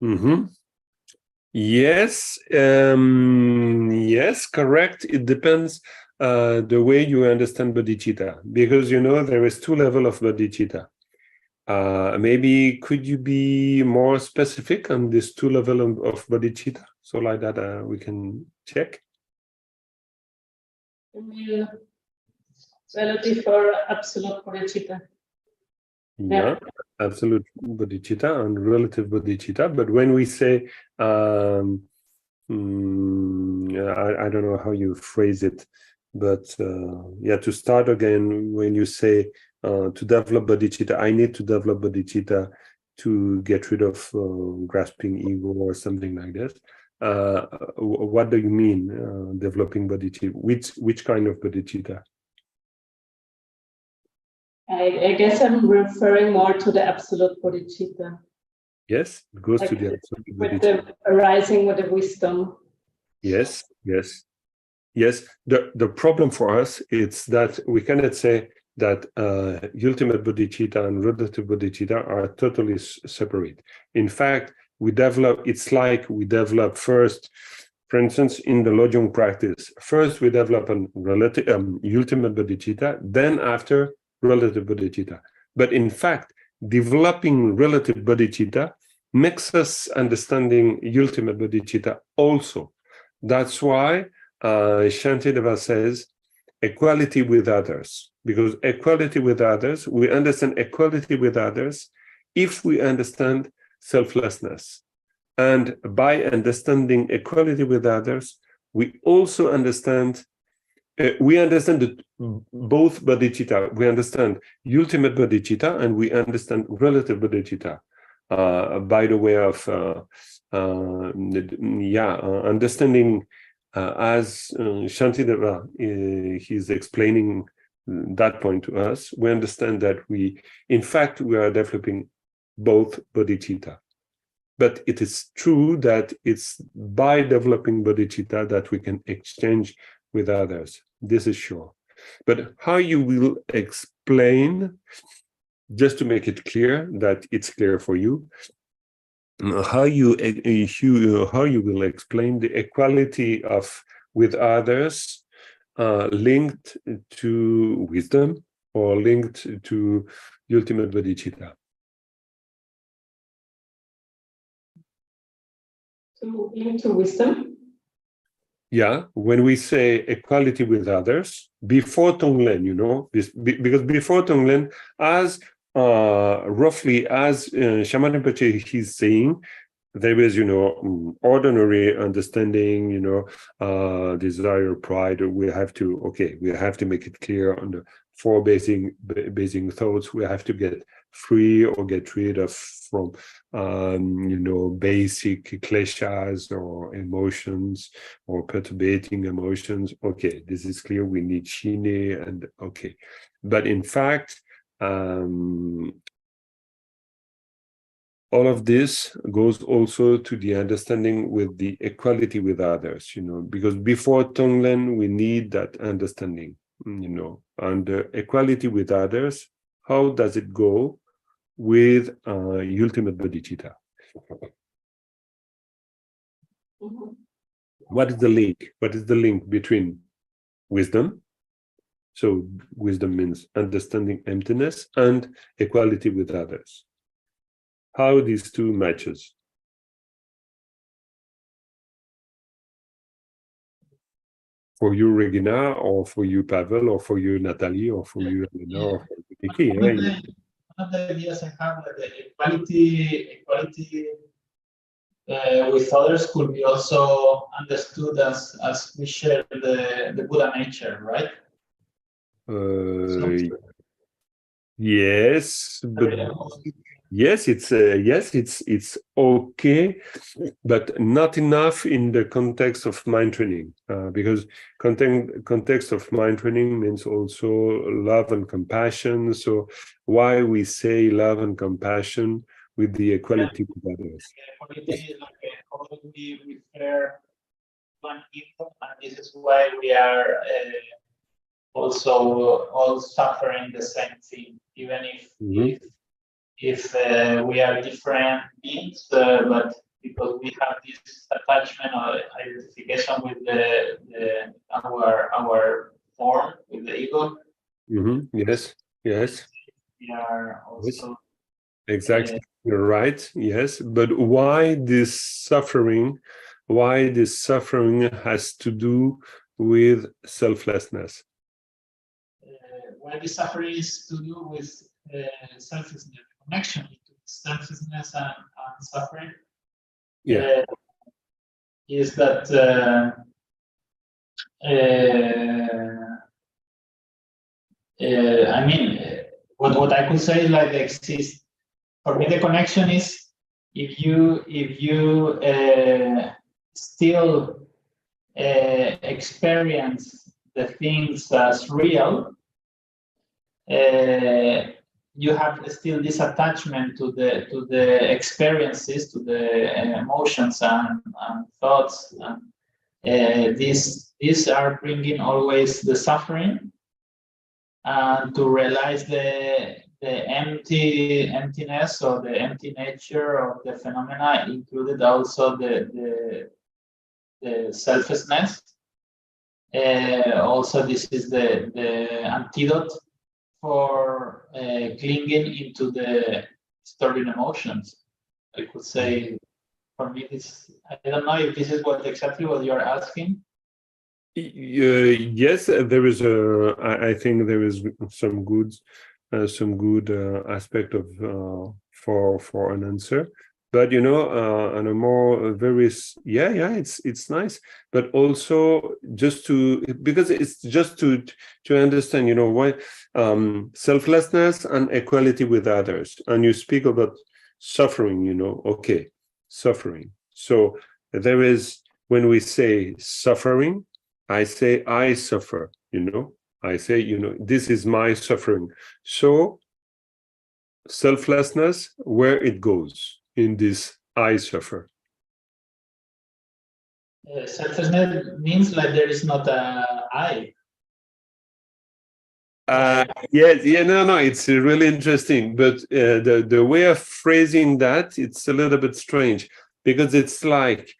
Mm-hmm. Yes, yes, correct. It depends the way you understand bodhicitta, because, you know, there is 2 levels of bodhicitta. Maybe could you be more specific on this 2 levels of bodhicitta, so like that we can check? Relative for absolute bodhicitta. Yeah, absolute bodhicitta and relative bodhicitta. But when we say, I don't know how you phrase it, but yeah, to start again, when you say to develop bodhicitta, I need to develop bodhicitta to get rid of grasping ego or something like this. What do you mean developing bodhicitta? Which kind of bodhicitta? I guess I'm referring more to the absolute bodhicitta. Yes, it goes Like to the absolute with bodhicitta. the arising with the wisdom. Yes. The problem for us is that we cannot say that ultimate bodhicitta and relative bodhicitta are totally separate. In fact, it's like we develop first, for instance, in the Lojong practice, first we develop a relative ultimate bodhicitta, then after relative bodhicitta. But in fact, developing relative bodhicitta makes us understanding ultimate bodhicitta also. That's why Shantideva says equality with others, because equality with others, we understand equality with others if we understand selflessness. And by understanding equality with others, we also understand both bodhicitta. We understand ultimate bodhicitta and we understand relative bodhicitta by the way of understanding as Shantideva he's explaining that point to us. We understand that in fact, we are developing both bodhicitta. But it is true that it's by developing bodhicitta that we can exchange with others. This is sure. But how you will explain, just to make it clear that it's clear for you, how you will explain the equality of with others linked to wisdom or linked to ultimate bodhicitta. So linked to wisdom. Yeah, when we say equality with others, before Tonglen, because before Tonglen, as roughly as Shaman Rinpoche he's saying, there is, ordinary understanding, desire, pride. We have to make it clear on the four basic thoughts. We have to get free or get rid of from, basic kleshas or emotions or perturbating emotions. Okay, this is clear. We need shine and okay. But in fact, all of this goes also to the understanding with the equality with others, because before Tonglen, we need that understanding, and equality with others. How does it go with ultimate bodhicitta? Mm-hmm. What is the link? What is the link between wisdom? So wisdom means understanding emptiness and equality with others. How these two matches? For you, Regina, or for you, Pavel, or for you, Natalie, or for you, Elena, or for you, Vicky. One of the ideas I have that the equality with others could be also understood as we share the Buddha nature, right? Yes, but yes, it's okay, but not enough in the context of mind training, because context of mind training means also love and compassion. So why we say love and compassion with the equality with others? Equality is like how we refer one people, and this is why we are also all suffering the same thing, even if we are different beings, but because we have this attachment or identification with our form, with the ego. Yes. We are also exactly. You're right. Yes, but why this suffering? Why this suffering has to do with selflessness? Why the suffering is to do with selflessness, connection between selflessness and suffering. Is that I mean, what I could say is like exist. For me, the connection is if you still experience the things as real, you have still this attachment to the experiences, to the emotions and thoughts, and these are bringing always the suffering, and to realize the emptiness or the empty nature of the phenomena included also the selflessness. Also, this is the antidote for clinging into the disturbing emotions. I could say, for me, this, I don't know if this is exactly what you're asking. Yes, there is I think there is some good aspect of for an answer, but on a more very it's nice, but also just because it's just to understand why selflessness and equality with others, and you speak about suffering, okay, suffering. So there is, when we say suffering, I say I suffer, I say, this is my suffering. So selflessness, where it goes in this I suffer. Selflessness means like there is not a I. Yes, yeah, no, it's really interesting, but the way of phrasing that, it's a little bit strange, because it's like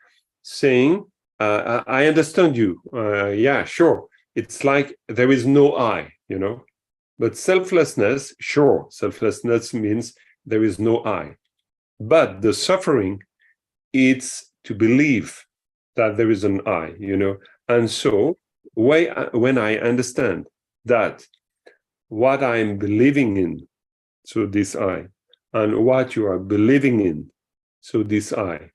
saying, I understand you, yeah, sure. It's like there is no I, you know, but selflessness, sure, selflessness means there is no I, but the suffering, it's to believe that there is an I, you know, and so when I understand that what I'm believing in, so this I, and what you are believing in, so this I,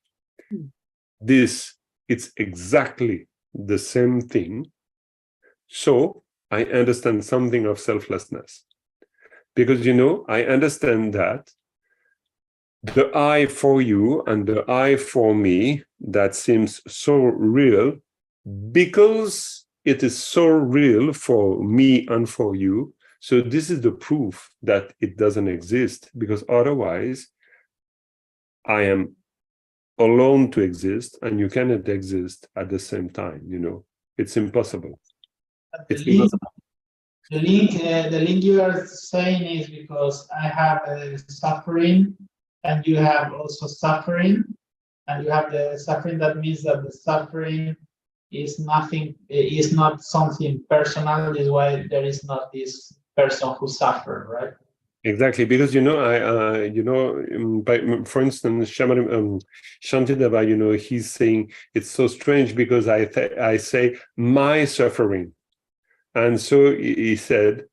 this, it's exactly the same thing. So I understand something of selflessness. Because, you know, I understand that the I for you and the I for me, that seems so real, because it is so real for me and for you. So this is the proof that it doesn't exist, because otherwise I am alone to exist and you cannot exist at the same time, you know. It's impossible. It's impossible. The link you are saying is because I have suffering and you have also suffering, and you have the suffering, that means that the suffering is nothing, is not something personal, is why there is not this person who suffer, right? Exactly, because, you know, for instance, Shantideva, you know, he's saying it's so strange because I say my suffering, and so he said,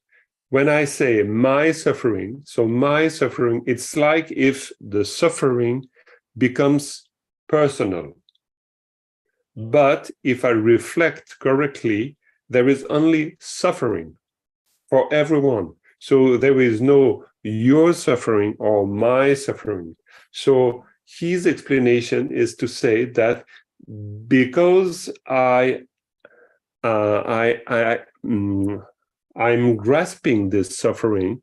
when I say my suffering, so my suffering, it's like if the suffering becomes personal. But if I reflect correctly, there is only suffering for everyone. So there is no your suffering or my suffering. So his explanation is to say that because I'm grasping this suffering,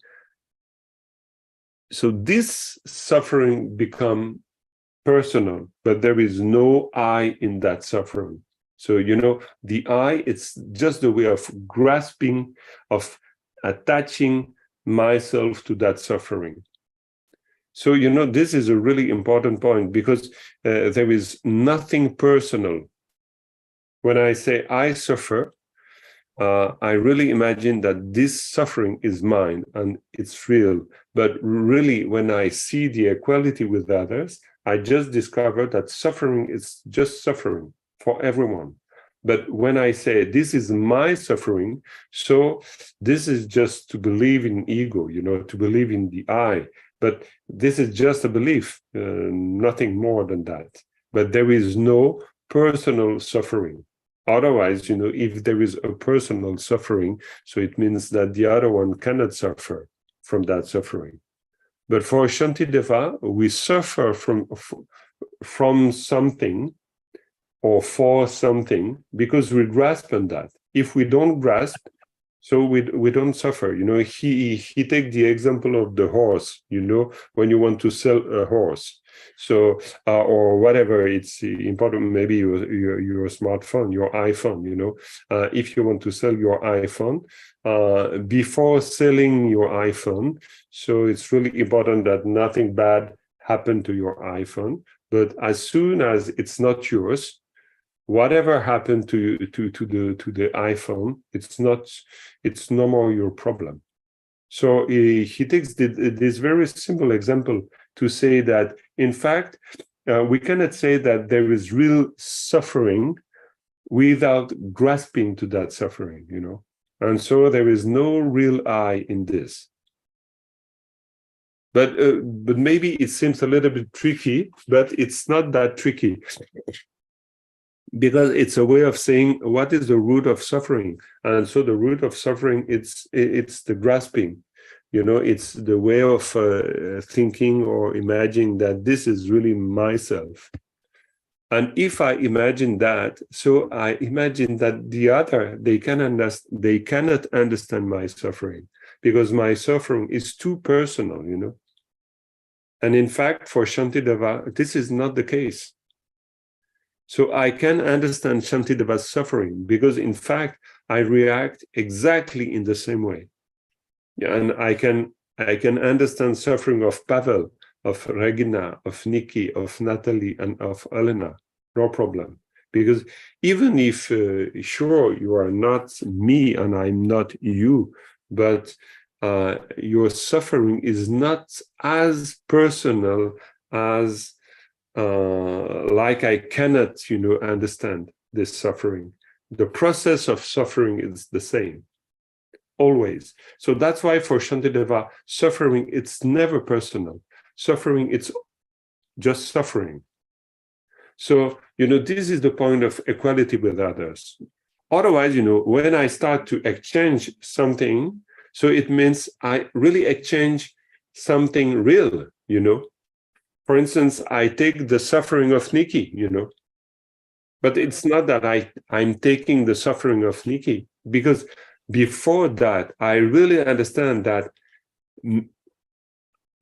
so this suffering become personal, but there is no I in that suffering. So, you know, the I, it's just the way of grasping, of attaching myself to that suffering. So, you know, this is a really important point, because there is nothing personal. When I say I suffer, I really imagine that this suffering is mine and it's real. But really, when I see the equality with others, I just discovered that suffering is just suffering for everyone. But when I say this is my suffering, so this is just to believe in ego, you know, to believe in the I. But this is just a belief, nothing more than that. But there is no personal suffering. Otherwise, you know, if there is a personal suffering, so it means that the other one cannot suffer from that suffering. But for Shantideva, we suffer from something or for something because we grasp on that. If we don't grasp, so we don't suffer. You know, he take the example of the horse, you know, when you want to sell a horse. So, or whatever, it's important, maybe your smartphone, your iPhone, you know, if you want to sell your iPhone, before selling your iPhone, so it's really important that nothing bad happened to your iPhone. But as soon as it's not yours, whatever happened to the iPhone, it's no more your problem. So he takes this very simple example to say that, in fact, we cannot say that there is real suffering without grasping to that suffering, you know. And so there is no real I in this. But maybe it seems a little bit tricky, but it's not that tricky. Because it's a way of saying what is the root of suffering. And so the root of suffering, it's the grasping, you know, it's the way of thinking or imagining that this is really myself. And if I imagine that, so I imagine that the other, they cannot understand my suffering, because my suffering is too personal, you know. And in fact, for Shantideva, this is not the case. So I can understand Shantideva's suffering because, in fact, I react exactly in the same way. Yeah, and I can understand suffering of Pavel, of Regina, of Nikki, of Natalie, and of Elena. No problem. Because even if, sure, you are not me and I'm not you, but your suffering is not as personal as like I cannot, understand this suffering. The process of suffering is the same, always. So that's why for Shantideva, suffering, it's never personal. Suffering, it's just suffering. So, this is the point of equality with others. Otherwise, when I start to exchange something, so it means I really exchange something real, For instance, I take the suffering of Nikki, but it's not that I'm taking the suffering of Nikki, because before that, I really understand that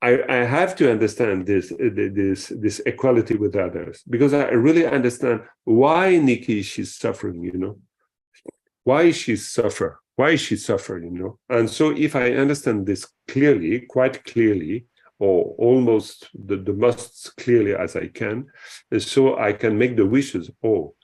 I have to understand this equality with others, because I really understand why Nikki she's suffering, why she suffer, And so if I understand this clearly, quite clearly, or almost the most clearly as I can, so I can make the wishes. Oh,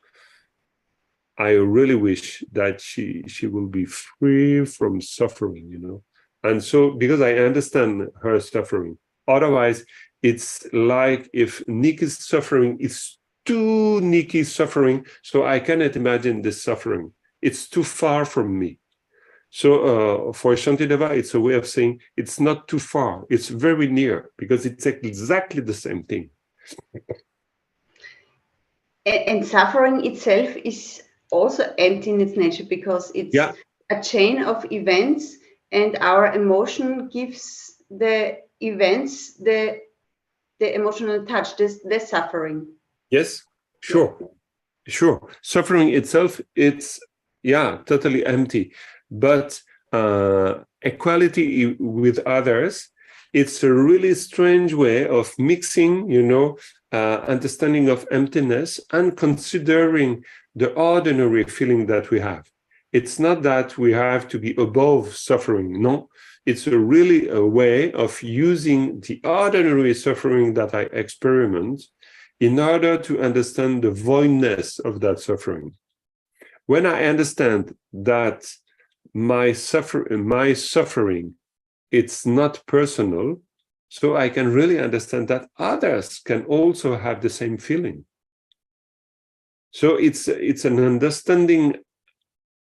I really wish that she will be free from suffering, And so, because I understand her suffering, otherwise it's like if Nikki's suffering is too Nikki's suffering, so I cannot imagine this suffering. It's too far from me. So for Shantideva, it's a way of saying it's not too far, it's very near, because it's exactly the same thing. And suffering itself is also empty in its nature, because it's a chain of events, and our emotion gives the events the emotional touch, the suffering. Yes, sure. Suffering itself, it's totally empty. But equality with others, it's a really strange way of mixing, understanding of emptiness and considering the ordinary feeling that we have. It's not that we have to be above suffering. No, it's really a way of using the ordinary suffering that I experiment in order to understand the voidness of that suffering. When I understand that my suffering, it's not personal, so I can really understand that others can also have the same feeling. So it's an understanding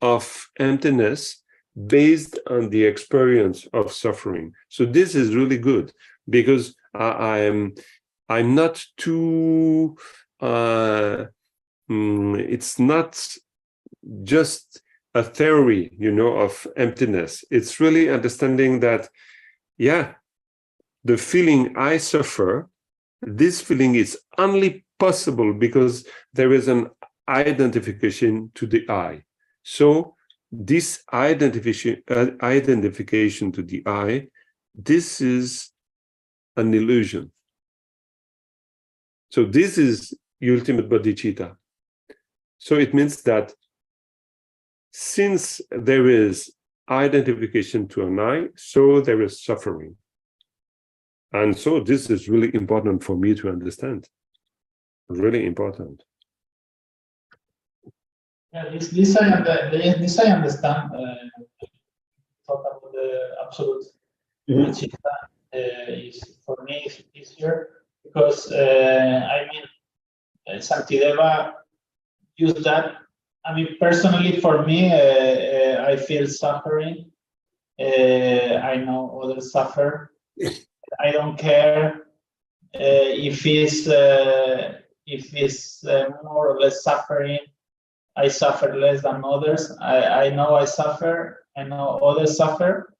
of emptiness based on the experience of suffering. So this is really good, because I'm not too it's not just a theory, of emptiness. It's really understanding that, the feeling I suffer, this feeling is only possible because there is an identification to the I. So this identification to the I, this is an illusion. So this is ultimate bodhicitta. So it means that since there is identification to an I, so there is suffering. And so this is really important for me to understand. Really important. Yeah, this I understand. Talk about the absolute bodhicitta is for me is easier, because Shantideva used that. Personally, for me, I feel suffering. I know others suffer. I don't care if it's more or less suffering. I suffer less than others. I know I suffer. I know others suffer,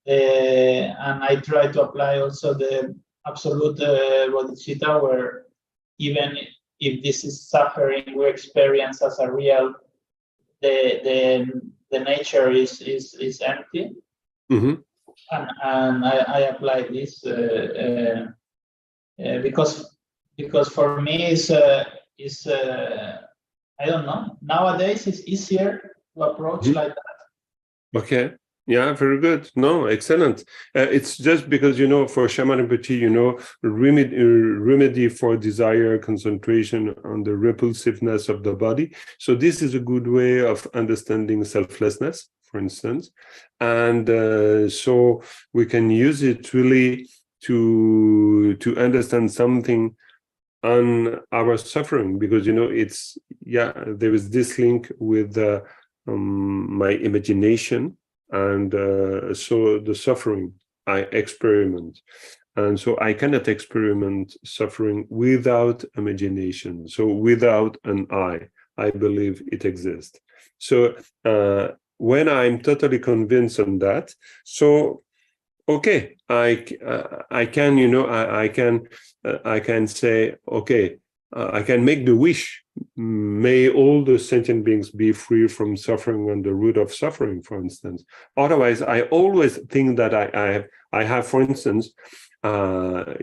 and I try to apply also the absolute bodhicitta, where even if this is suffering we experience as a real, the nature is empty. Mm-hmm. And I apply this because for me is I don't know, nowadays it's easier to approach like that. Okay. Yeah, very good. No, excellent. It's just because, for Shaman Rinpoche, remedy for desire, concentration on the repulsiveness of the body. So this is a good way of understanding selflessness, for instance. And so we can use it really to understand something on our suffering, because, there is this link with my imagination. And so the suffering I experiment. And so I cannot experiment suffering without imagination. So without an I believe it exists. So when I'm totally convinced on that, so okay, I can, I can say, okay, I can make the wish. May all the sentient beings be free from suffering and the root of suffering, for instance. Otherwise, I always think that I have, for instance, I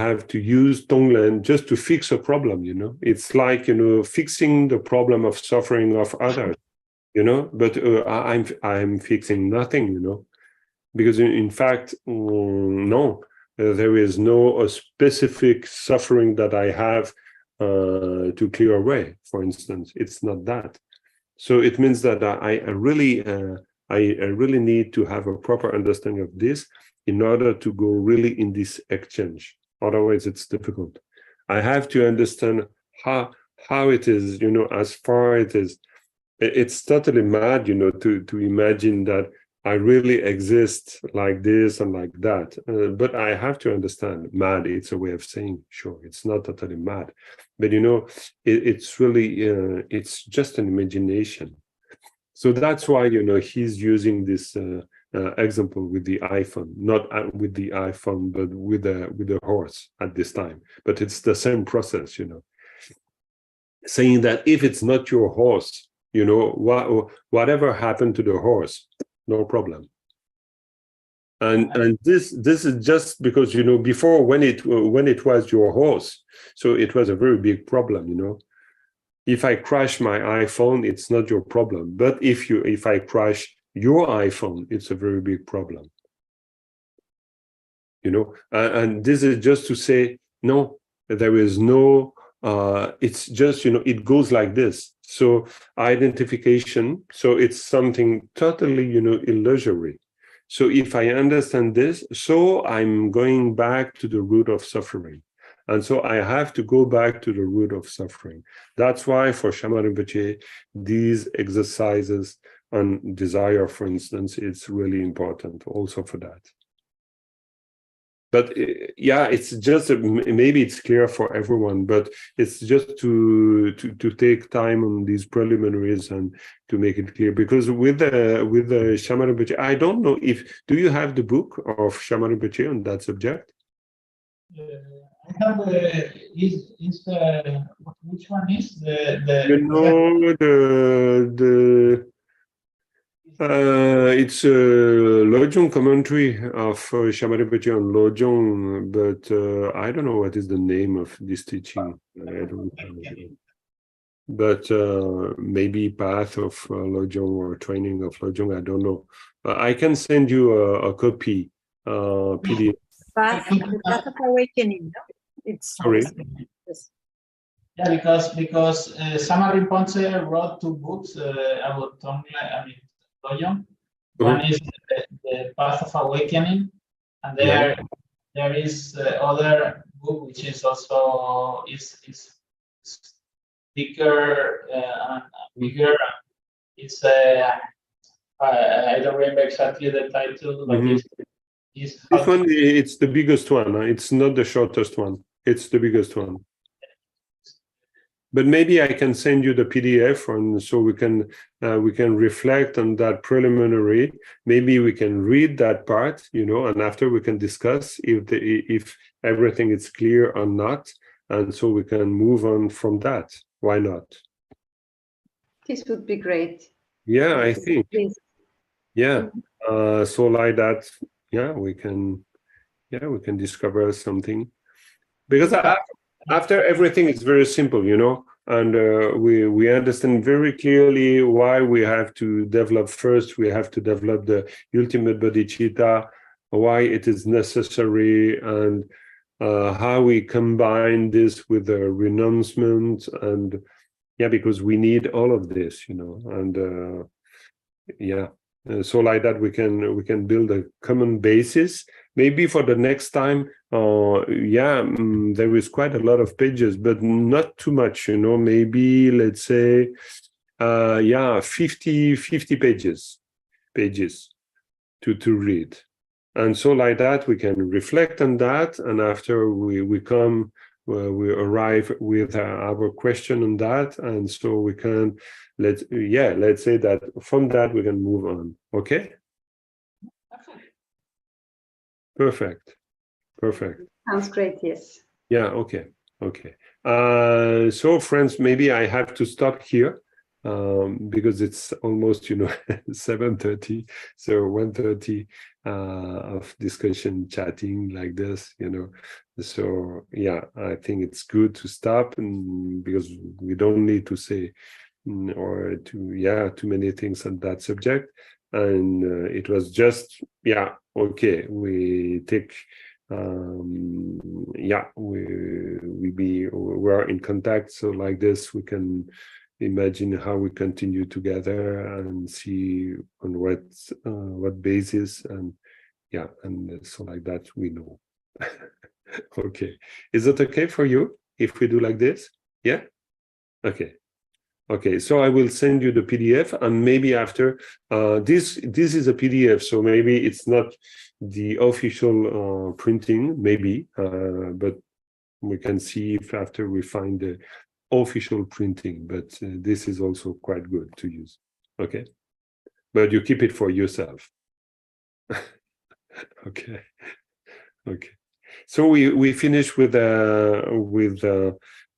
have to use Tonglen just to fix a problem. It's like fixing the problem of suffering of others. But I'm fixing nothing. Because in fact, no. There is no specific suffering that I have to clear away, for instance. It's not that. So it means that I really need to have a proper understanding of this in order to go really in this exchange. Otherwise, it's difficult. I have to understand how it is, as far it is. It's totally mad, to imagine that I really exist like this and like that. But I have to understand, mad, it's a way of saying, sure, it's not totally mad. But, it's really, it's just an imagination. So that's why, he's using this example with the iPhone, not with the iPhone, but with the horse at this time. But it's the same process, saying that if it's not your horse, whatever happened to the horse, no problem. And this is just because, before when it was your horse, so it was a very big problem. If I crash my iPhone, it's not your problem. But if I crash your iPhone, it's a very big problem. And this is just to say, no, there is no, it's just, it goes like this. So identification, so it's something totally, illusory. So if I understand this, so I'm going back to the root of suffering. And so I have to go back to the root of suffering. That's why for Shaman Rinpoche, these exercises on desire, for instance, it's really important also for that. But yeah, it's just maybe it's clear for everyone, but it's just to take time on these preliminaries and to make it clear. Because with the Shaman Rinpoche, I don't know do you have the book of Shaman Rinpoche on that subject? I have which one is the it's a Lojong commentary of Shaman Rinpoche on Lojong, but I don't know what is the name of this teaching. I don't know. But maybe Path of Lojong or Training of Lojong, I don't know. I can send you a copy, PDF. The Path of Awakening, no? It's Sorry. Yes. Yeah, because Shaman Rinpoche wrote 2 books about Lojong. One is the Path of Awakening, and there is other book which is also is bigger and bigger. It's I don't remember exactly the title, but this one, it's the biggest one. It's not the shortest one. It's the biggest one. But maybe I can send you the PDF, and so we can reflect on that preliminary. Maybe we can read that part, and after we can discuss if everything is clear or not, and so we can move on from that. Why not? This would be great. Yeah, I think. Please. Yeah. So like that, we can discover something, because after everything is very simple, and we understand very clearly why we have to develop first. We have to develop the ultimate bodhicitta, why it is necessary, and how we combine this with the renouncement, and because we need all of this, and so like that we can build a common basis. Maybe for the next time, there is quite a lot of pages, but not too much, maybe let's say 50 pages to read. And so like that we can reflect on that, and after we come, we arrive with our question on that, and so we can let's say that from that we can move on. Okay. Perfect. Sounds great. Yes. Yeah. Okay. So friends, maybe I have to stop here because it's almost 7:30, so 1:30 of discussion, chatting like this, so I think it's good to stop, and because we don't need to say too many things on that subject, and it was just okay, we take we're in contact, so like this we can imagine how we continue together and see on what basis, and so like that we know. Okay, is it okay for you if we do like this? Yeah. Okay, so I will send you the PDF, and maybe after this is a PDF, so maybe it's not the official printing, maybe, but we can see if after we find the official printing, but this is also quite good to use. Okay, but you keep it for yourself. Okay. So we finish with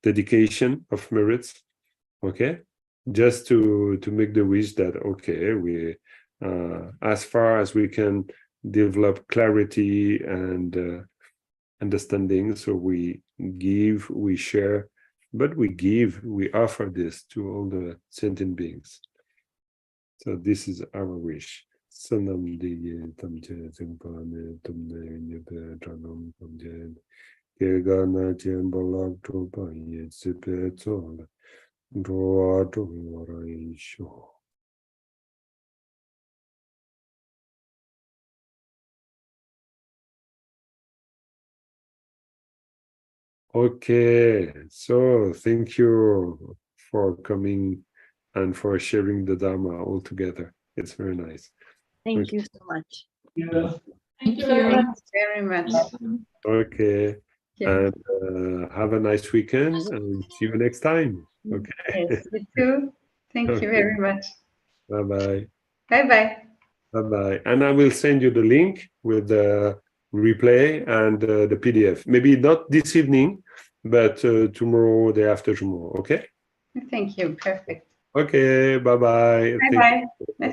dedication of merits. Okay, just to make the wish that we as far as we can develop clarity and understanding, so we give, we share, but we offer this to all the sentient beings. So this is our wish. Sanam diye tamje zingpane tumne nyebe tranam tamje kegana jembalak topa ye sipe tsola. Okay, so thank you for coming and for sharing the Dharma all together. It's very nice. Thank you so much. Thank you very much. Very much. Okay, Yeah. and have a nice weekend, and see you next time. Okay. Yes, you too. Thank you very much. Bye-bye. Bye-bye. Bye-bye. And I will send you the link with the replay and the PDF. Maybe not this evening, but tomorrow, day after tomorrow. Okay? Thank you. Perfect. Okay. Bye-bye. Bye-bye.